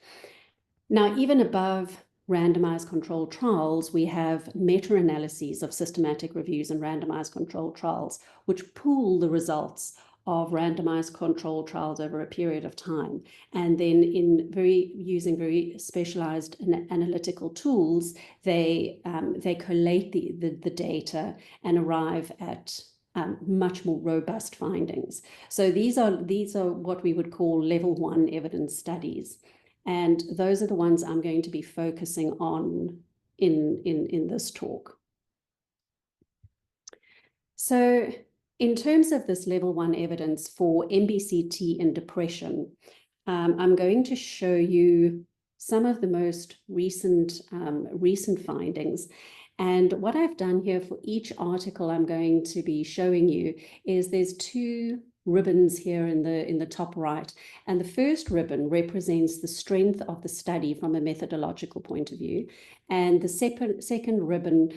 Now, even above randomized controlled trials, we have meta-analyses of systematic reviews and randomized controlled trials, which pool the results of randomized controlled trials over a period of time. And then using very specialized analytical tools, they collate the data and arrive at much more robust findings. So these are what we would call level 1 evidence studies. And those are the ones I'm going to be focusing on in this talk. So in terms of this level 1 evidence for MBCT and depression, I'm going to show you some of the most recent findings. And what I've done here for each article I'm going to be showing you is there's 2 ribbons here in the top right, and the first ribbon represents the strength of the study from a methodological point of view, and the second ribbon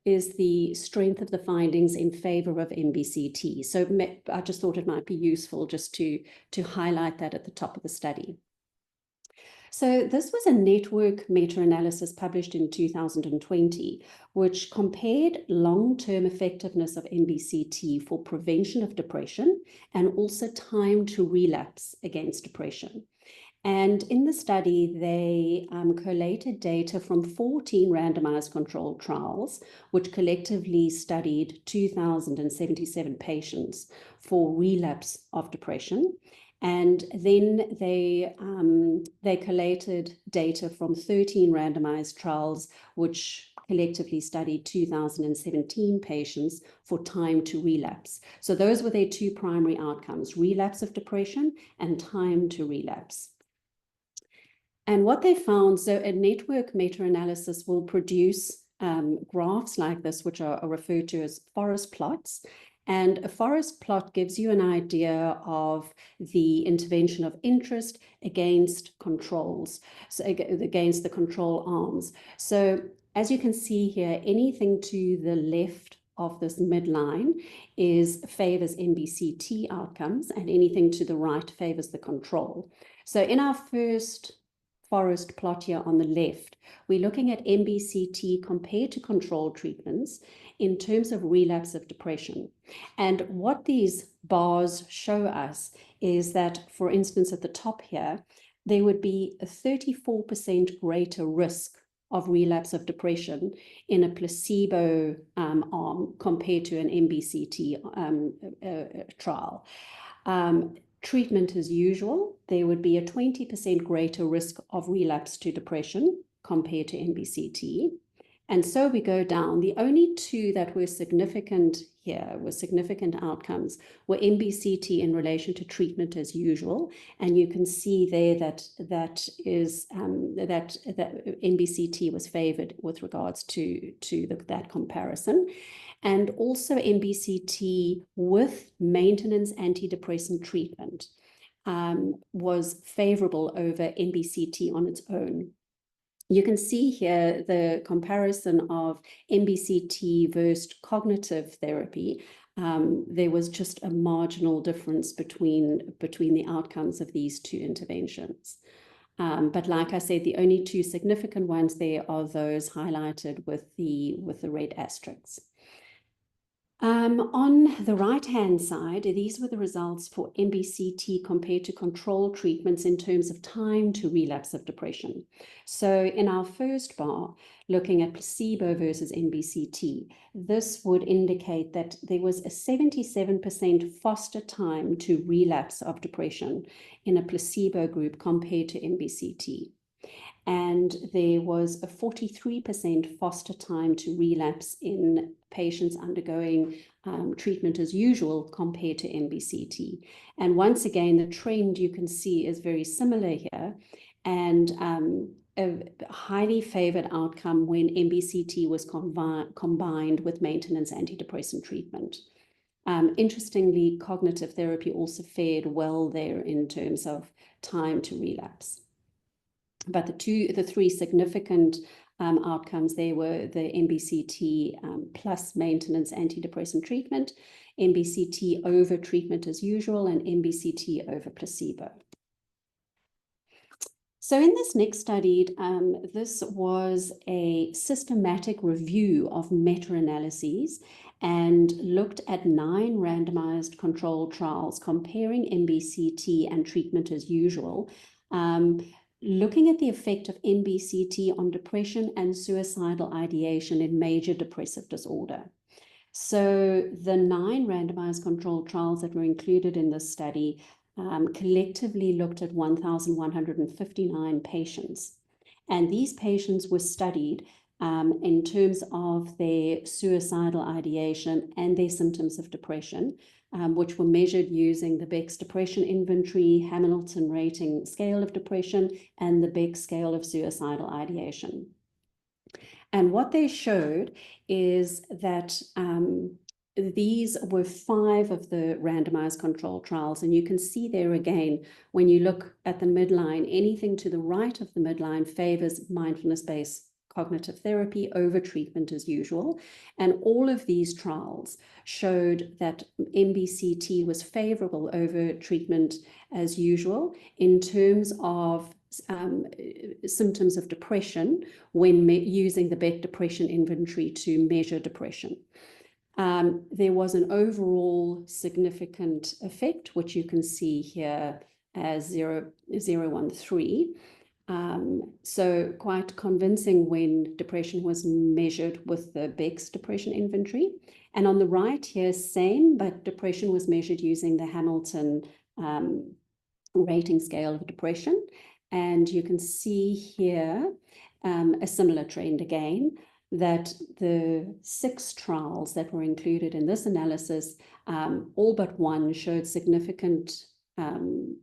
is the strength of the findings in favor of MBCT. So I just thought it might be useful just to highlight that at the top of the study. So this was a network meta-analysis published in 2020, which compared long-term effectiveness of MBCT for prevention of depression and also time to relapse against depression. And in the study, they collated data from 14 randomized controlled trials, which collectively studied 2,077 patients for relapse of depression. And then they collated data from 13 randomized trials, which collectively studied 2,017 patients for time to relapse. So those were their two primary outcomes, relapse of depression and time to relapse. And what they found, so a network meta-analysis will produce graphs like this, which are referred to as forest plots. And a forest plot gives you an idea of the intervention of interest against controls, so against the control arms. So as you can see here, anything to the left of this midline favors MBCT outcomes, and anything to the right favors the control. So in our first forest plot here on the left, we're looking at MBCT compared to control treatments in terms of relapse of depression. And what these bars show us is that, for instance, at the top here, there would be a 34% greater risk of relapse of depression in a placebo arm compared to an MBCT trial. Treatment as usual, there would be a 20% greater risk of relapse to depression compared to MBCT. And so we go down. The only two that were significant here, were significant outcomes, were MBCT in relation to treatment as usual. And you can see there that MBCT was favored with regards to that comparison. And also MBCT with maintenance antidepressant treatment was favorable over MBCT on its own. You can see here the comparison of MBCT versus cognitive therapy. There was just a marginal difference between the outcomes of these two interventions. But like I said, the only two significant ones there are those highlighted with the red asterisks. On the right-hand side, these were the results for MBCT compared to control treatments in terms of time to relapse of depression. So in our first bar, looking at placebo versus MBCT, this would indicate that there was a 77% faster time to relapse of depression in a placebo group compared to MBCT. And there was a 43% faster time to relapse in patients undergoing treatment as usual compared to MBCT. And once again, the trend you can see is very similar here, and a highly favored outcome when MBCT was combined with maintenance antidepressant treatment. Interestingly, cognitive therapy also fared well there in terms of time to relapse. But the three significant outcomes there were the MBCT plus maintenance antidepressant treatment, MBCT over treatment as usual, and MBCT over placebo. So in this next study, this was a systematic review of meta-analyses and looked at 9 randomized controlled trials comparing MBCT and treatment as usual, looking at the effect of MBCT on depression and suicidal ideation in major depressive disorder. So the 9 randomized controlled trials that were included in this study collectively looked at 1,159 patients. And these patients were studied in terms of their suicidal ideation and their symptoms of depression, which were measured using the Beck's Depression Inventory, Hamilton Rating Scale of Depression, and the Beck Scale of Suicidal Ideation. And what they showed is that these were 5 of the randomized controlled trials. And you can see there again, when you look at the midline, anything to the right of the midline favors mindfulness-based cognitive therapy over treatment as usual. And all of these trials showed that MBCT was favorable over treatment as usual in terms of symptoms of depression when using the Beck Depression Inventory to measure depression. There was an overall significant effect, which you can see here as 0.013. So quite convincing when depression was measured with the Beck's Depression Inventory. And on the right here, same, but depression was measured using the Hamilton rating scale of depression. And you can see here a similar trend again, that the 6 trials that were included in this analysis, all but one showed significant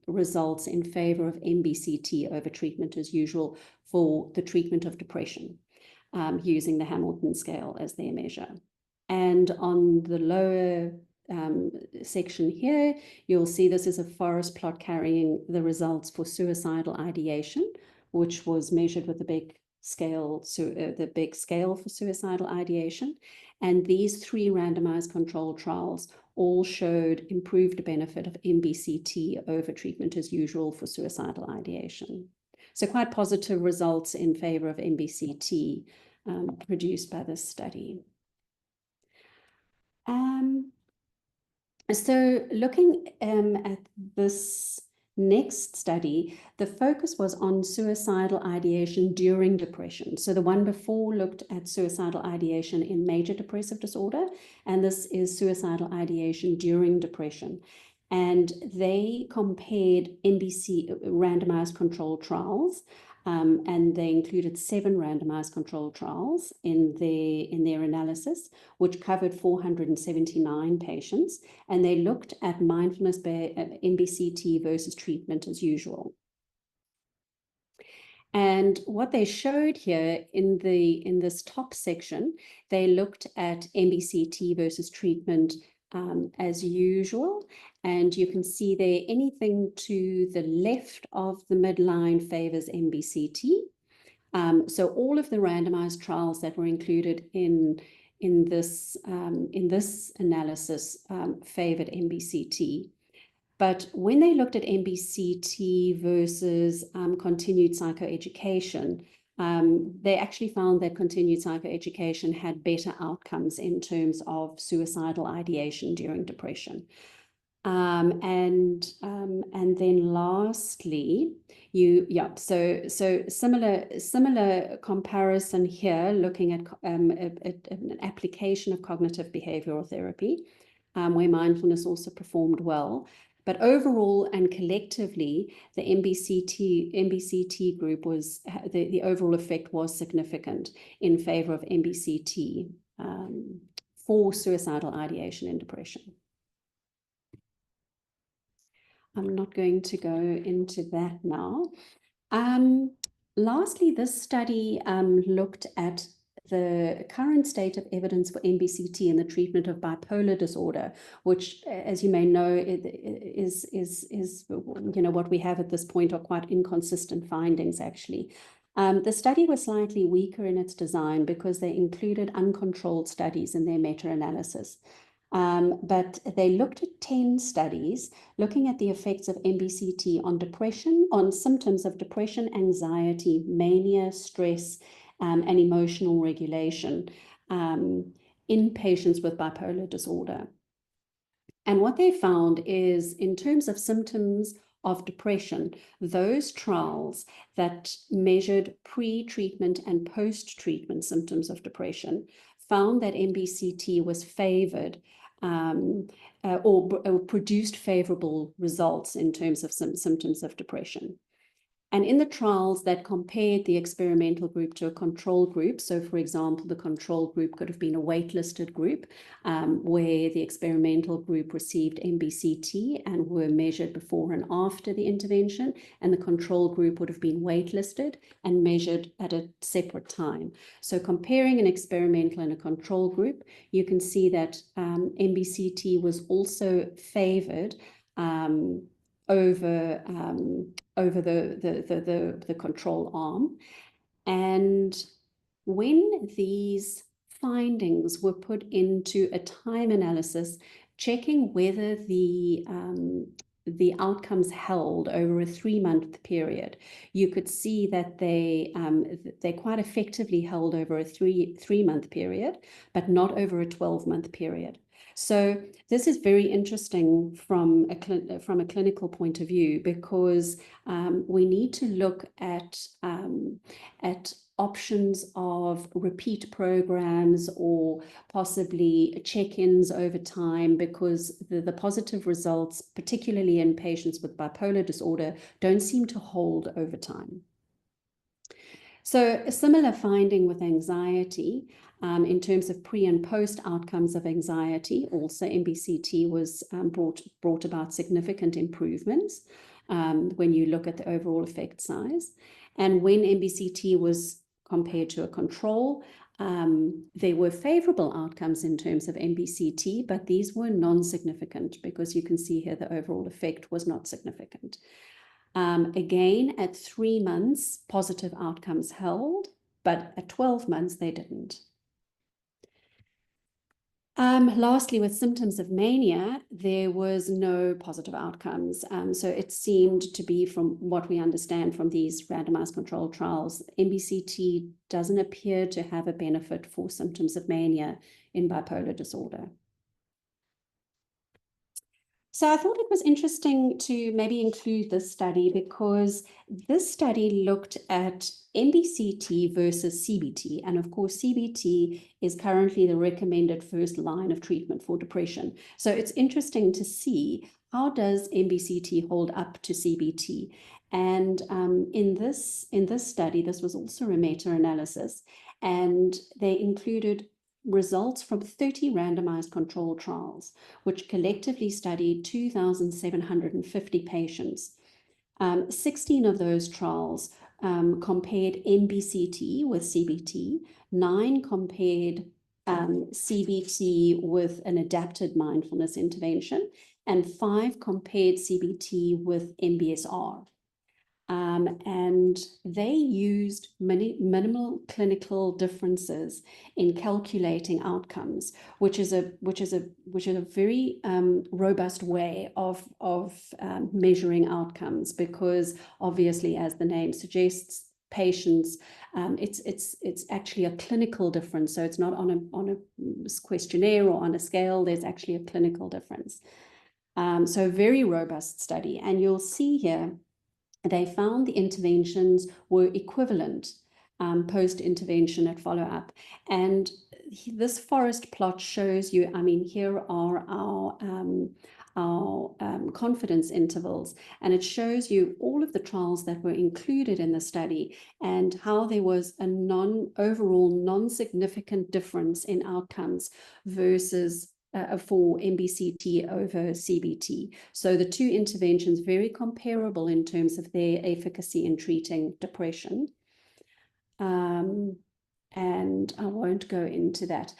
results in favor of MBCT over treatment as usual for the treatment of depression, using the Hamilton scale as their measure. And on the lower section here, you'll see this is a forest plot carrying the results for suicidal ideation, which was measured with the Beck scale, so the Beck scale for suicidal ideation. And these 3 randomized controlled trials all showed improved benefit of MBCT over treatment as usual for suicidal ideation. So quite positive results in favor of MBCT produced by this study. So looking at this next study, the focus was on suicidal ideation during depression. So the one before looked at suicidal ideation in major depressive disorder, and this is suicidal ideation during depression. And they compared MBC randomized controlled trials, and they included 7 randomized controlled trials in their analysis, which covered 479 patients, and they looked at mindfulness-based MBCT versus treatment as usual. And what they showed here in this top section, they looked at MBCT versus treatment as usual, and you can see there anything to the left of the midline favors MBCT. So all of the randomized trials that were included in this analysis favored MBCT. But when they looked at MBCT versus continued psychoeducation, they actually found that continued psychoeducation had better outcomes in terms of suicidal ideation during depression. And then lastly, so similar comparison here, looking at an application of cognitive behavioral therapy, where mindfulness also performed well. But overall and collectively, the MBCT group was, the overall effect was significant in favor of MBCT for suicidal ideation and depression. I'm not going to go into that now. Lastly, this study looked at the current state of evidence for MBCT in the treatment of bipolar disorder, which, as you may know, is what we have at this point are quite inconsistent findings, actually. The study was slightly weaker in its design because they included uncontrolled studies in their meta-analysis. But they looked at 10 studies looking at the effects of MBCT on depression, on symptoms of depression, anxiety, mania, stress, and emotional regulation in patients with bipolar disorder. And what they found is, in terms of symptoms of depression, those trials that measured pre-treatment and post-treatment symptoms of depression found that MBCT was favored or produced favorable results in terms of some symptoms of depression. And in the trials that compared the experimental group to a control group, so for example, the control group could have been a waitlisted group where the experimental group received MBCT and were measured before and after the intervention, and the control group would have been waitlisted and measured at a separate time. So comparing an experimental and a control group, you can see that MBCT was also favored over the control arm. And when these findings were put into a time analysis, checking whether the the outcomes held over a 3-month period, you could see that they quite effectively held over a three-month period, but not over a 12-month period. So this is very interesting from a clinical point of view, because we need to look at options of repeat programs or possibly check-ins over time, because the positive results, particularly in patients with bipolar disorder, don't seem to hold over time. So a similar finding with anxiety, in terms of pre and post outcomes of anxiety, also MBCT was brought about significant improvements when you look at the overall effect size. And when MBCT was compared to a control, there were favorable outcomes in terms of MBCT, but these were non-significant, because you can see here the overall effect was not significant. Again, at 3 months, positive outcomes held, but at 12 months, they didn't. Lastly, with symptoms of mania, there was no positive outcomes. So it seemed to be, from what we understand from these randomized controlled trials, MBCT doesn't appear to have a benefit for symptoms of mania in bipolar disorder. So I thought it was interesting to maybe include this study, because this study looked at MBCT versus CBT. And of course, CBT is currently the recommended first line of treatment for depression. So it's interesting to see, how does MBCT hold up to CBT? And in this study, this was also a meta-analysis, and they included results from 30 randomized controlled trials, which collectively studied 2,750 patients. 16 of those trials compared MBCT with CBT, 9 compared CBT with an adapted mindfulness intervention, and 5 compared CBT with MBSR. And they used minimal clinical differences in calculating outcomes, which is a very robust way of measuring outcomes, because obviously, as the name suggests, patients, it's actually a clinical difference. So it's not on a questionnaire or on a scale. There's actually a clinical difference. So very robust study, and you'll see here, they found the interventions were equivalent post-intervention at follow-up. And this forest plot shows you, I mean, here are our confidence intervals, and it shows you all of the trials that were included in the study and how there was a overall non-significant difference in outcomes versus for MBCT over CBT. So the two interventions very comparable in terms of their efficacy in treating depression. And I won't go into that.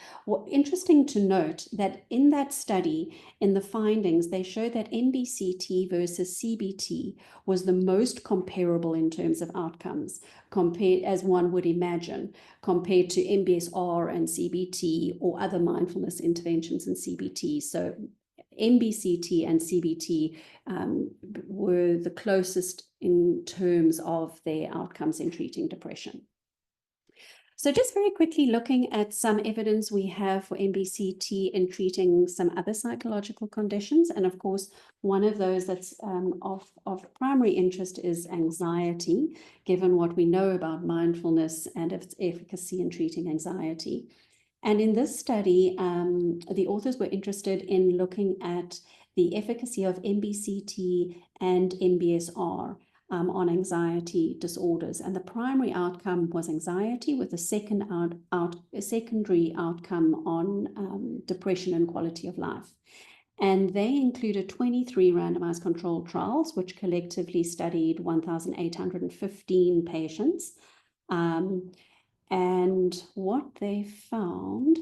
Interesting to note that in that study, in the findings, they show that MBCT versus CBT was the most comparable in terms of outcomes, compared, as one would imagine, compared to MBSR and CBT or other mindfulness interventions in CBT. So MBCT and CBT were the closest in terms of their outcomes in treating depression. So just very quickly looking at some evidence we have for MBCT in treating some other psychological conditions. And of course, one of those that's of primary interest is anxiety, given what we know about mindfulness and its efficacy in treating anxiety. And in this study, the authors were interested in looking at the efficacy of MBCT and MBSR on anxiety disorders. And the primary outcome was anxiety, with a secondary outcome on depression and quality of life. And they included 23 randomized controlled trials, which collectively studied 1,815 patients. And what they found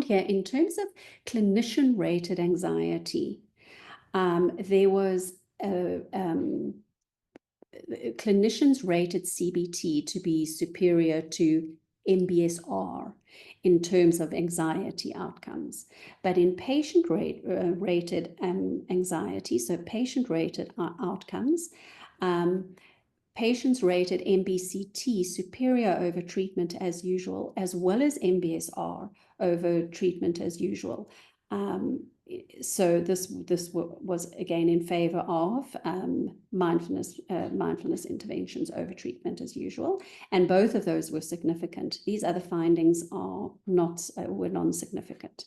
here, in terms of clinician-rated anxiety, there was clinicians rated CBT to be superior to MBSR in terms of anxiety outcomes. But in patient-rated anxiety, so patient-rated outcomes, patients rated MBCT superior over treatment as usual, as well as MBSR over treatment as usual. So this was again in favor of mindfulness interventions over treatment as usual, and both of those were significant. These other findings are were non-significant.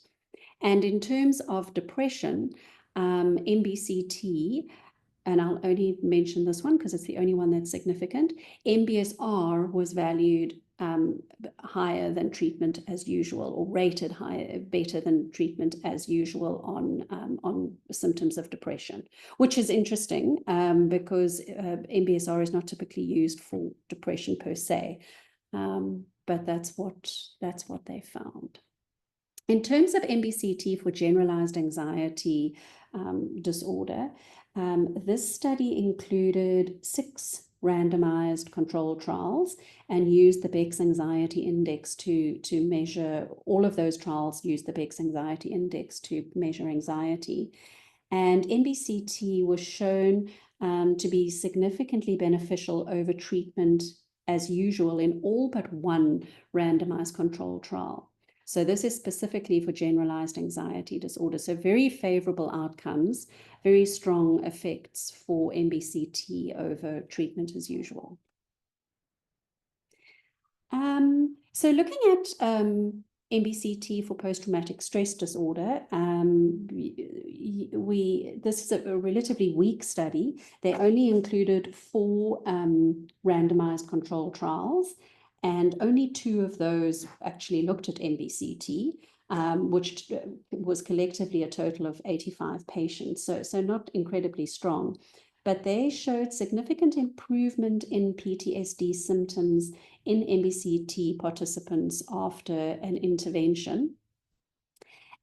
And in terms of depression, MBCT, and I'll only mention this one because it's the only one that's significant, MBSR was valued higher than treatment as usual, or rated better than treatment as usual on symptoms of depression, which is interesting because MBSR is not typically used for depression per se, but that's what they found. In terms of MBCT for generalized anxiety disorder, this study included 6 randomized controlled trials and used the Beck's Anxiety Index to measure. All of those trials used the Beck's Anxiety Index to measure anxiety. And MBCT was shown to be significantly beneficial over treatment as usual in all but one randomized controlled trial. So this is specifically for generalized anxiety disorder. So very favorable outcomes, very strong effects for MBCT over treatment as usual. So looking at MBCT for post-traumatic stress disorder, this is a relatively weak study. They only included 4 randomized controlled trials, and only 2 of those actually looked at MBCT, which was collectively a total of 85 patients, so not incredibly strong. But they showed significant improvement in PTSD symptoms in MBCT participants after an intervention.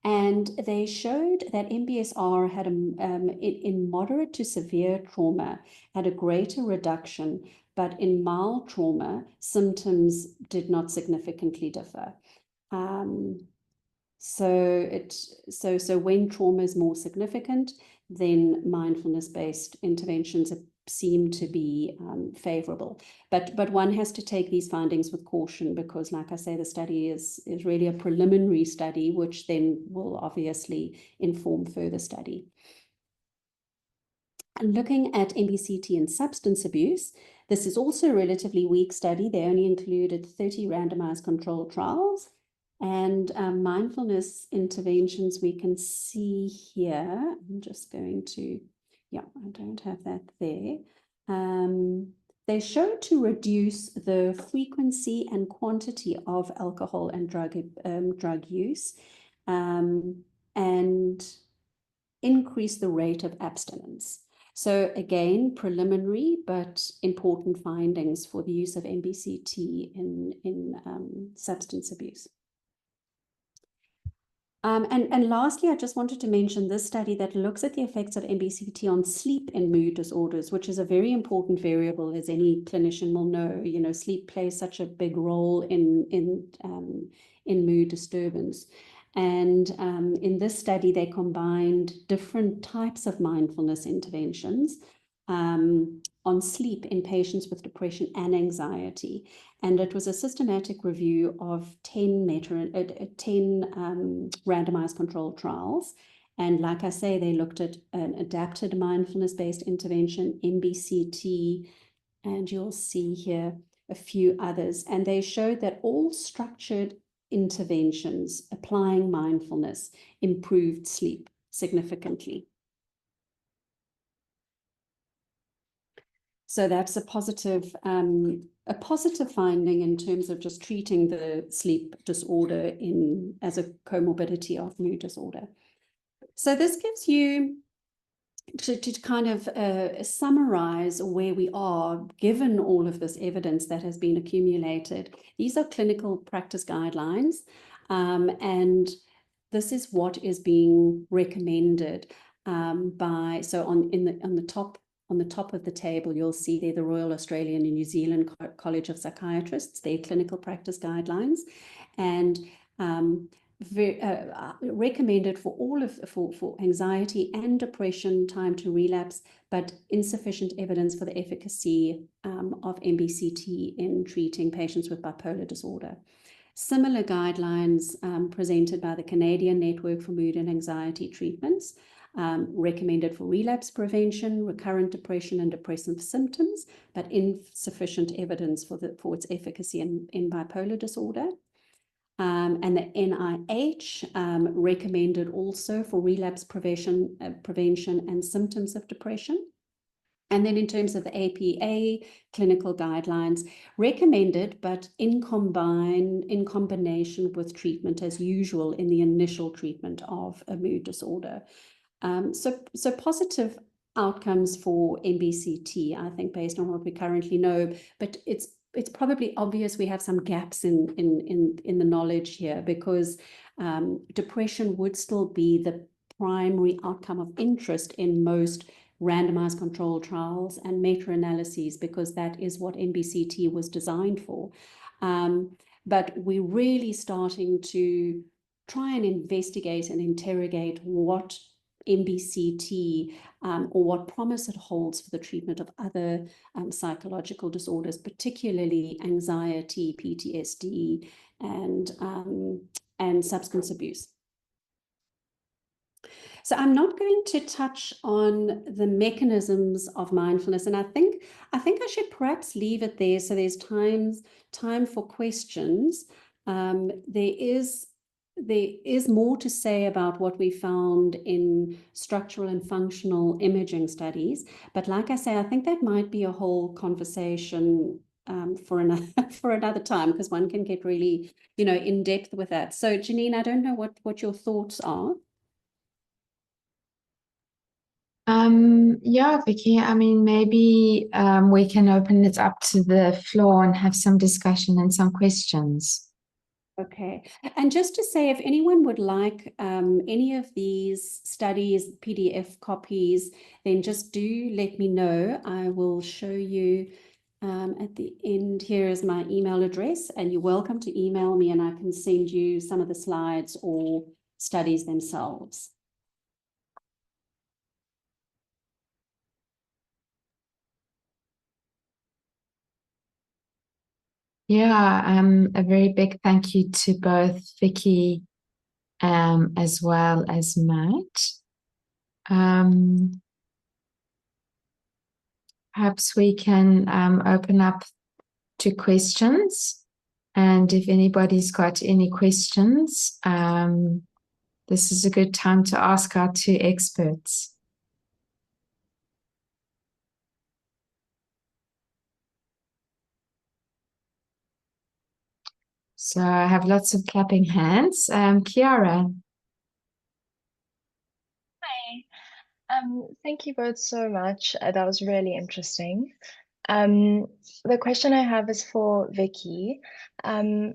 And they showed that MBSR had, in moderate to severe trauma, had a greater reduction, but in mild trauma, symptoms did not significantly differ. So when trauma is more significant, then mindfulness-based interventions seem to be favorable. But one has to take these findings with caution because, like I say, the study is really a preliminary study, which then will obviously inform further study. And looking at MBCT and substance abuse, this is also a relatively weak study. They only included 30 randomized controlled trials. And mindfulness interventions we can see here. I'm just going to, yeah, I don't have that there. They show to reduce the frequency and quantity of alcohol and drug use, and increase the rate of abstinence. So again, preliminary but important findings for the use of MBCT in substance abuse. And lastly, I just wanted to mention this study that looks at the effects of MBCT on sleep in mood disorders, which is a very important variable, as any clinician will know. You know, sleep plays such a big role in mood disturbance. And in this study, they combined different types of mindfulness interventions on sleep in patients with depression and anxiety. And it was a systematic review of 10 randomized controlled trials. And like I say, they looked at an adapted mindfulness-based intervention, MBCT, and you'll see here a few others. And they showed that all structured interventions applying mindfulness improved sleep significantly. So that's a positive finding in terms of just treating the sleep disorder as a comorbidity of mood disorder. So this gives you, to kind of summarize where we are, given all of this evidence that has been accumulated. These are clinical practice guidelines, and this is what is being recommended by, so on the top of the table, you'll see there the Royal Australian and New Zealand College of Psychiatrists, their clinical practice guidelines. And recommended for all of for anxiety and depression, time to relapse, but insufficient evidence for the efficacy of MBCT in treating patients with bipolar disorder. Similar guidelines presented by the Canadian Network for Mood and Anxiety Treatments, recommended for relapse prevention, recurrent depression and depressive symptoms, but insufficient evidence for its efficacy in bipolar disorder. And the NIH recommended also for relapse prevention and symptoms of depression. And then in terms of the APA clinical guidelines, recommended, but in combination with treatment as usual in the initial treatment of a mood disorder. So positive outcomes for MBCT, I think, based on what we currently know, but it's probably obvious we have some gaps in the knowledge here, because depression would still be the primary outcome of interest in most randomized controlled trials and meta-analyses, because that is what MBCT was designed for. But we're really starting to try and investigate and interrogate what MBCT or what promise it holds for the treatment of other psychological disorders, particularly anxiety, PTSD, and substance abuse. So I'm not going to touch on the mechanisms of mindfulness, and I think I should perhaps leave it there so there's time for questions. There is more to say about what we found in structural and functional imaging studies, but like I say, I think that might be a whole conversation for another time, because one can get really, in depth with that. So Janine, I don't know what your thoughts are. Yeah, Vicki, I mean, maybe we can open it up to the floor and have some discussion and some questions. Okay, and just to say, if anyone would like any of these studies, PDF copies, then just do let me know. I will show you at the end. Here is my email address, and you're welcome to email me, and I can send you some of the slides or studies themselves. Yeah, a very big thank you to both Vicki as well as Matt. Perhaps we can open up to questions, and if anybody's got any questions, this is a good time to ask our two experts. So I have lots of clapping hands. Chiara. Hi. Thank you both so much. That was really interesting. The question I have is for Vicki. And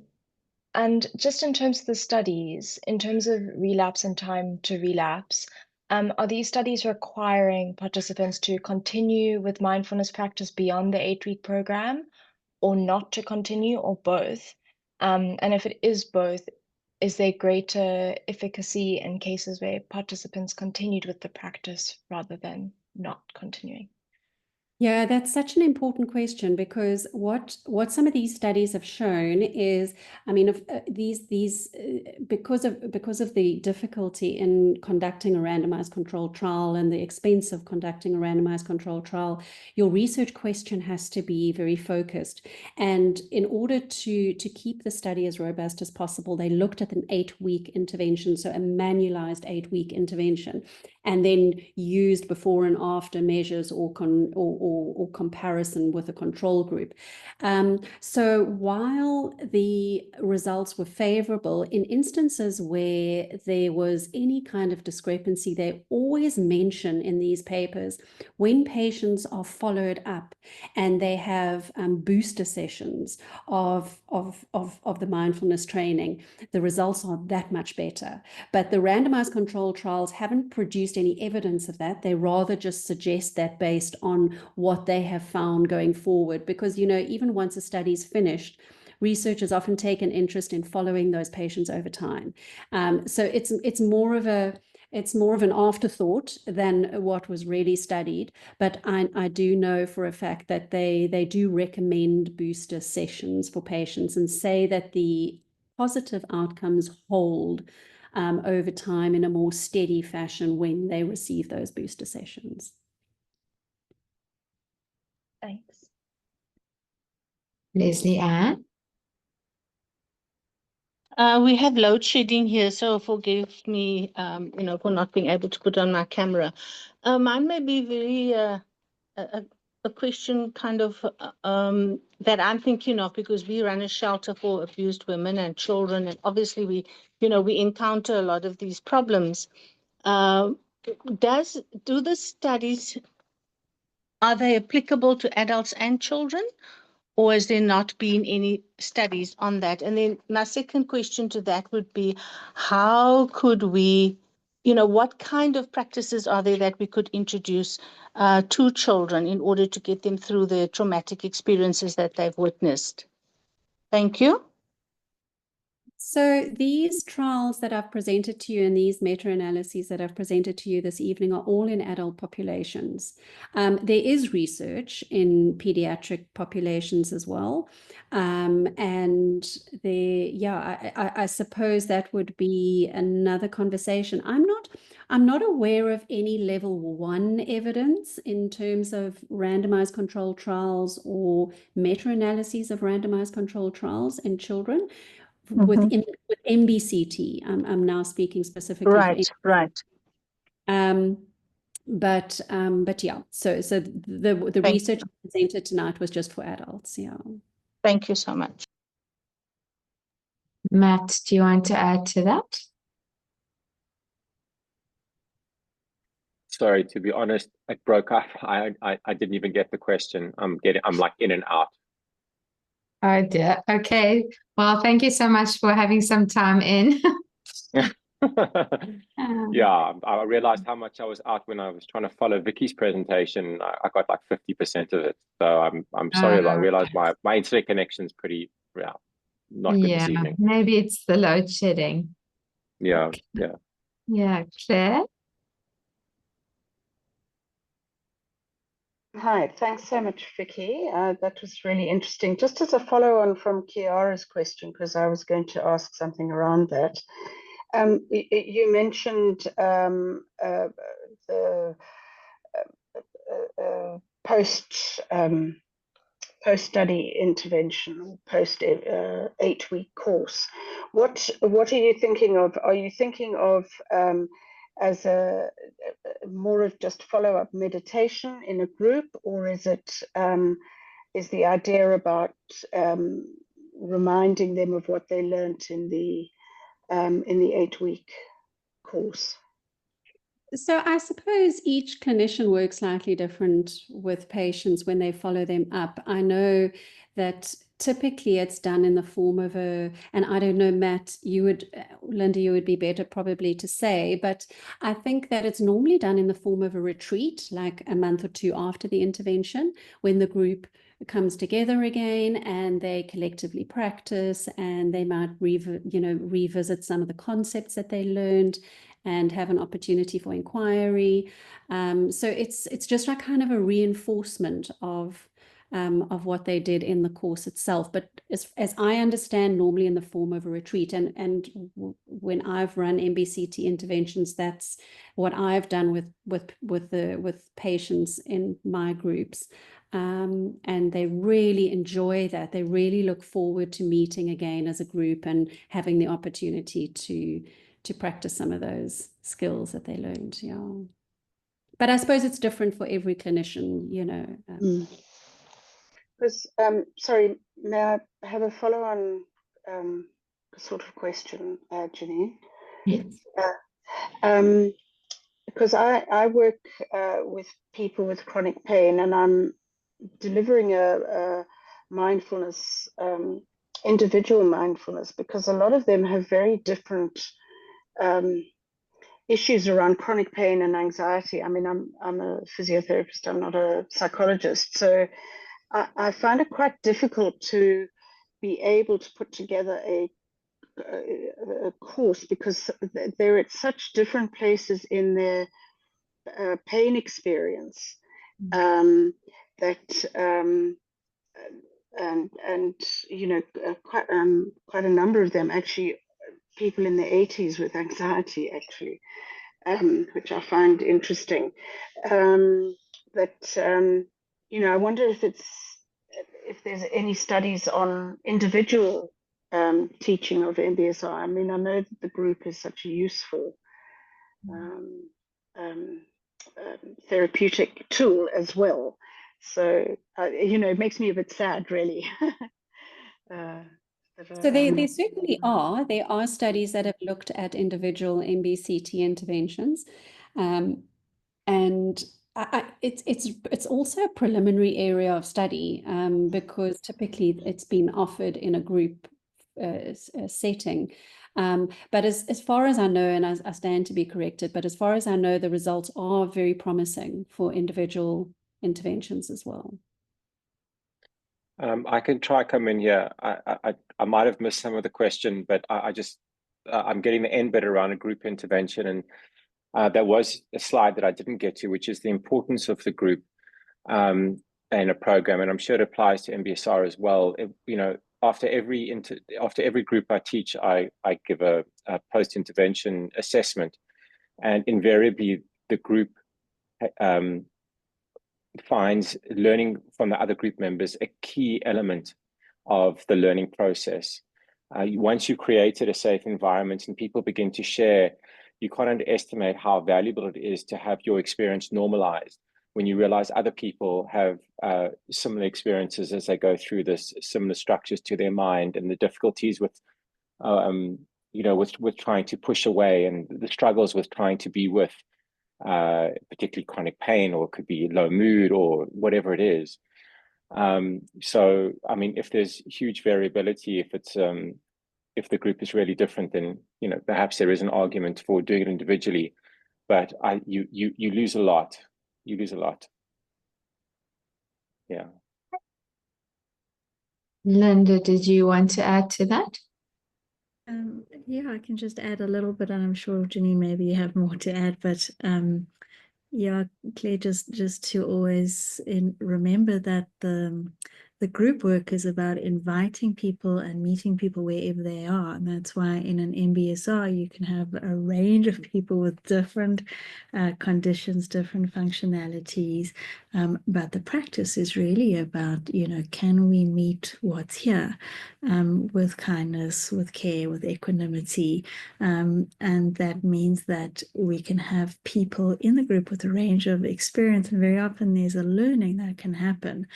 just in terms of the studies, in terms of relapse and time to relapse, are these studies requiring participants to continue with mindfulness practice beyond the 8-week program, or not to continue, or both? And if it is both, is there greater efficacy in cases where participants continued with the practice rather than not continuing? Yeah, that's such an important question, because what some of these studies have shown is, I mean, because of the difficulty in conducting a randomized controlled trial and the expense of conducting a randomized controlled trial, your research question has to be very focused. And in order to keep the study as robust as possible, they looked at an 8-week intervention, so a manualized 8-week intervention, and then used before and after measures or comparison with a control group. So while the results were favorable, in instances where there was any kind of discrepancy, they always mention in these papers, when patients are followed up and they have booster sessions of the mindfulness training, the results are that much better. But the randomized controlled trials haven't produced any evidence of that. They rather just suggest that based on what they have found going forward, because even once a study is finished, researchers often take an interest in following those patients over time. So it's more of an afterthought than what was really studied. But I do know for a fact that they do recommend booster sessions for patients and say that the positive outcomes hold over time in a more steady fashion when they receive those booster sessions. Thanks. Leslie Ann? We have load shedding here, so forgive me, for not being able to put on my camera. Mine may be very a question kind of that I'm thinking of, because we run a shelter for abused women and children, and obviously we encounter a lot of these problems. Do the studies, are they applicable to adults and children? Or has there not been any studies on that? And then my second question to that would be, how could we, what kind of practices are there that we could introduce to children in order to get them through the traumatic experiences that they've witnessed? Thank you. So these trials that I've presented to you and these meta-analyses that I've presented to you this evening are all in adult populations. There is research in pediatric populations as well. And I suppose that would be another conversation. I'm not aware of any level 1 evidence in terms of randomized controlled trials or meta-analyses of randomized controlled trials in children. With MBCT, I'm now speaking specifically. Right. But yeah, so the research presented tonight was just for adults. Yeah. Thank you so much. Matt, do you want to add to that? Sorry, to be honest, it broke up. I didn't even get the question. I'm like in and out. Oh dear. Okay. Well, thank you so much for having some time in. Yeah, I realized how much I was out when I was trying to follow Vicki's presentation. I got like 50% of it. So I'm sorry, I realized my internet connection's pretty not good this evening. Maybe it's the load shedding. Yeah. Yeah, Claire? Hi, thanks so much, Vicki. That was really interesting. Just as a follow-on from Kiara's question, because I was going to ask something around that. You mentioned the post-study intervention or post 8-week course. What are you thinking of? Are you thinking of as a more of just follow-up meditation in a group, or is it is the idea about reminding them of what they learned in the 8-week course? So I suppose each clinician works slightly different with patients when they follow them up. I know that typically it's done in the form of and I don't know, Matt, Linda, you would be better probably to say, but I think that it's normally done in the form of a retreat, like a month or 2 after the intervention, when the group comes together again and they collectively practice, and they might revisit some of the concepts that they learned and have an opportunity for inquiry. So it's just like kind of a reinforcement of what they did in the course itself. But as I understand, normally in the form of a retreat. And when I've run MBCT interventions, that's what I've done with patients in my groups. And they really enjoy that. They really look forward to meeting again as a group and having the opportunity to practice some of those skills that they learned. Yeah. But I suppose it's different for every clinician, Because, sorry, may I have a follow-on sort of question, Janine? Yes. Because I work with people with chronic pain, and I'm delivering a mindfulness, individual mindfulness, because a lot of them have very different issues around chronic pain and anxiety. I mean, I'm a physiotherapist, I'm not a psychologist, so I find it quite difficult to be able to put together a course, because they're at such different places in their pain experience, that and you know, quite a number of them actually people in their 80s with anxiety, actually, which I find interesting. You know, I wonder if there's any studies on individual teaching of MBSR. I mean, I know that the group is such a useful therapeutic tool as well. So, you know, it makes me a bit sad, really. So there certainly are. There are studies that have looked at individual MBCT interventions, and it's also a preliminary area of study, because typically it's been offered in a group setting. But as far as I know, and I stand to be corrected, but as far as I know, the results are very promising for individual interventions as well. I can try come in here. I might have missed some of the question, but I'm getting the end bit around a group intervention, and there was a slide that I didn't get to, which is the importance of the group in a program, and I'm sure it applies to MBSR as well. You know, after every group I teach, I give a post-intervention assessment, and invariably the group finds learning from the other group members a key element of the learning process. Once you've created a safe environment and people begin to share, you can't underestimate how valuable it is to have your experience normalized when you realize other people have similar experiences as they go through this, similar structures to their mind, and the difficulties with, you know, with trying to push away, and the struggles with trying to be with particularly chronic pain, or it could be low mood, or whatever it is. So, I mean, if there's huge variability, if the group is really different, then, you know, perhaps there is an argument for doing it individually, but you lose a lot. You lose a lot. Yeah. Linda, did you want to add to that? Yeah, I can just add a little bit, and I'm sure Janine, maybe you have more to add, but yeah, Claire, just to always remember that the group work is about inviting people and meeting people wherever they are. And that's why in an MBSR, you can have a range of people with different conditions, different functionalities. But the practice is really about, you know, can we meet what's here with kindness, with care, with equanimity? And that means that we can have people in the group with a range of experience, and very often there's a learning that can happen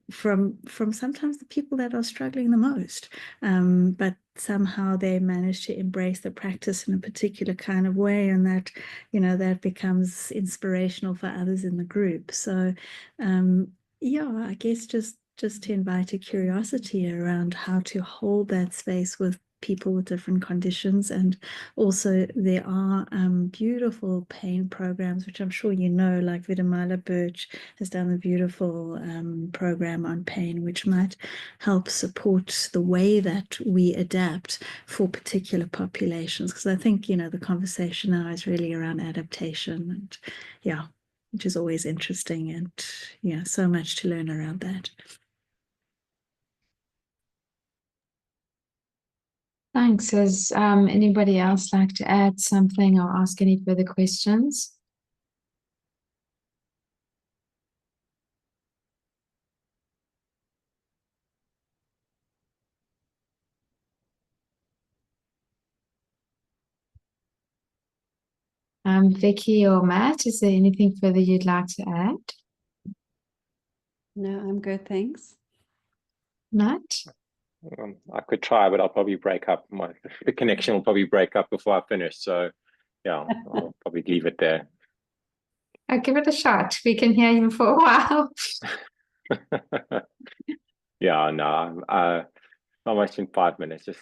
from sometimes the people that are struggling the most, but somehow they manage to embrace the practice in a particular kind of way, and that, you know, that becomes inspirational for others in the group. So yeah, I guess just to invite a curiosity around how to hold that space with people with different conditions. And also there are beautiful pain programs, which I'm sure you know, like Vidamala Birch has done a beautiful program on pain, which might help support the way that we adapt for particular populations. Because I think, you know, the conversation now is really around adaptation, and yeah, which is always interesting, and yeah, so much to learn around that. Thanks. Does anybody else like to add something or ask any further questions? Vicki or Matt, is there anything further you'd like to add? No, I'm good, thanks. Matt? I could try, but I'll probably break up. The connection will probably break up before I finish. So, yeah, I'll probably leave it there. I'll give it a shot. We can hear you for a while. Yeah, no, almost in 5 minutes. Just,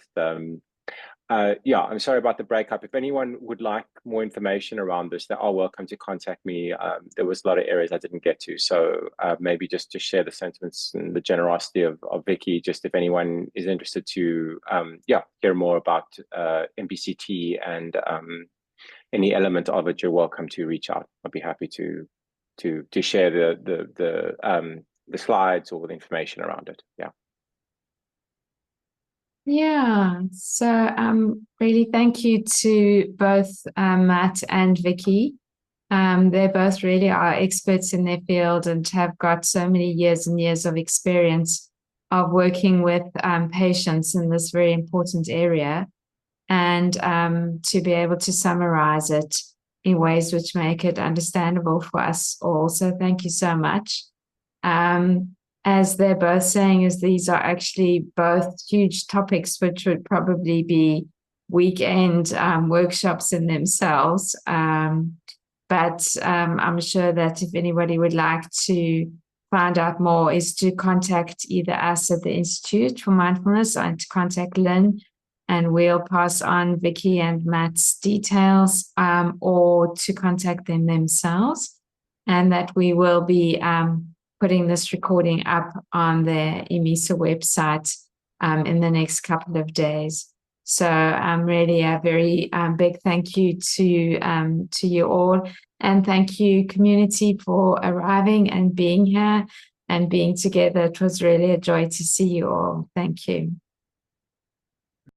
yeah, I'm sorry about the breakup. If anyone would like more information around this, they are welcome to contact me. There was a lot of areas I didn't get to. So maybe just to share the sentiments and the generosity of Vicki, just if anyone is interested to yeah, hear more about MBCT and any element of it, you're welcome to reach out. I'll be happy to share the slides or the information around it. Yeah. Yeah, so really thank you to both Matt and Vicki. They both really are experts in their field and have got so many years and years of experience of working with patients in this very important area, and to be able to summarize it in ways which make it understandable for us all. So thank you so much. As they're both saying, is these are actually both huge topics which would probably be weekend workshops in themselves. But I'm sure that if anybody would like to find out more, is to contact either us at the Institute for Mindfulness or to contact Lynn, and we'll pass on Vicki and Matt's details, or to contact them themselves, and that we will be putting this recording up on the EMISA website in the next couple of days. So really a very big thank you to you all, and thank you community for arriving and being here and being together. It was really a joy to see you all. Thank you.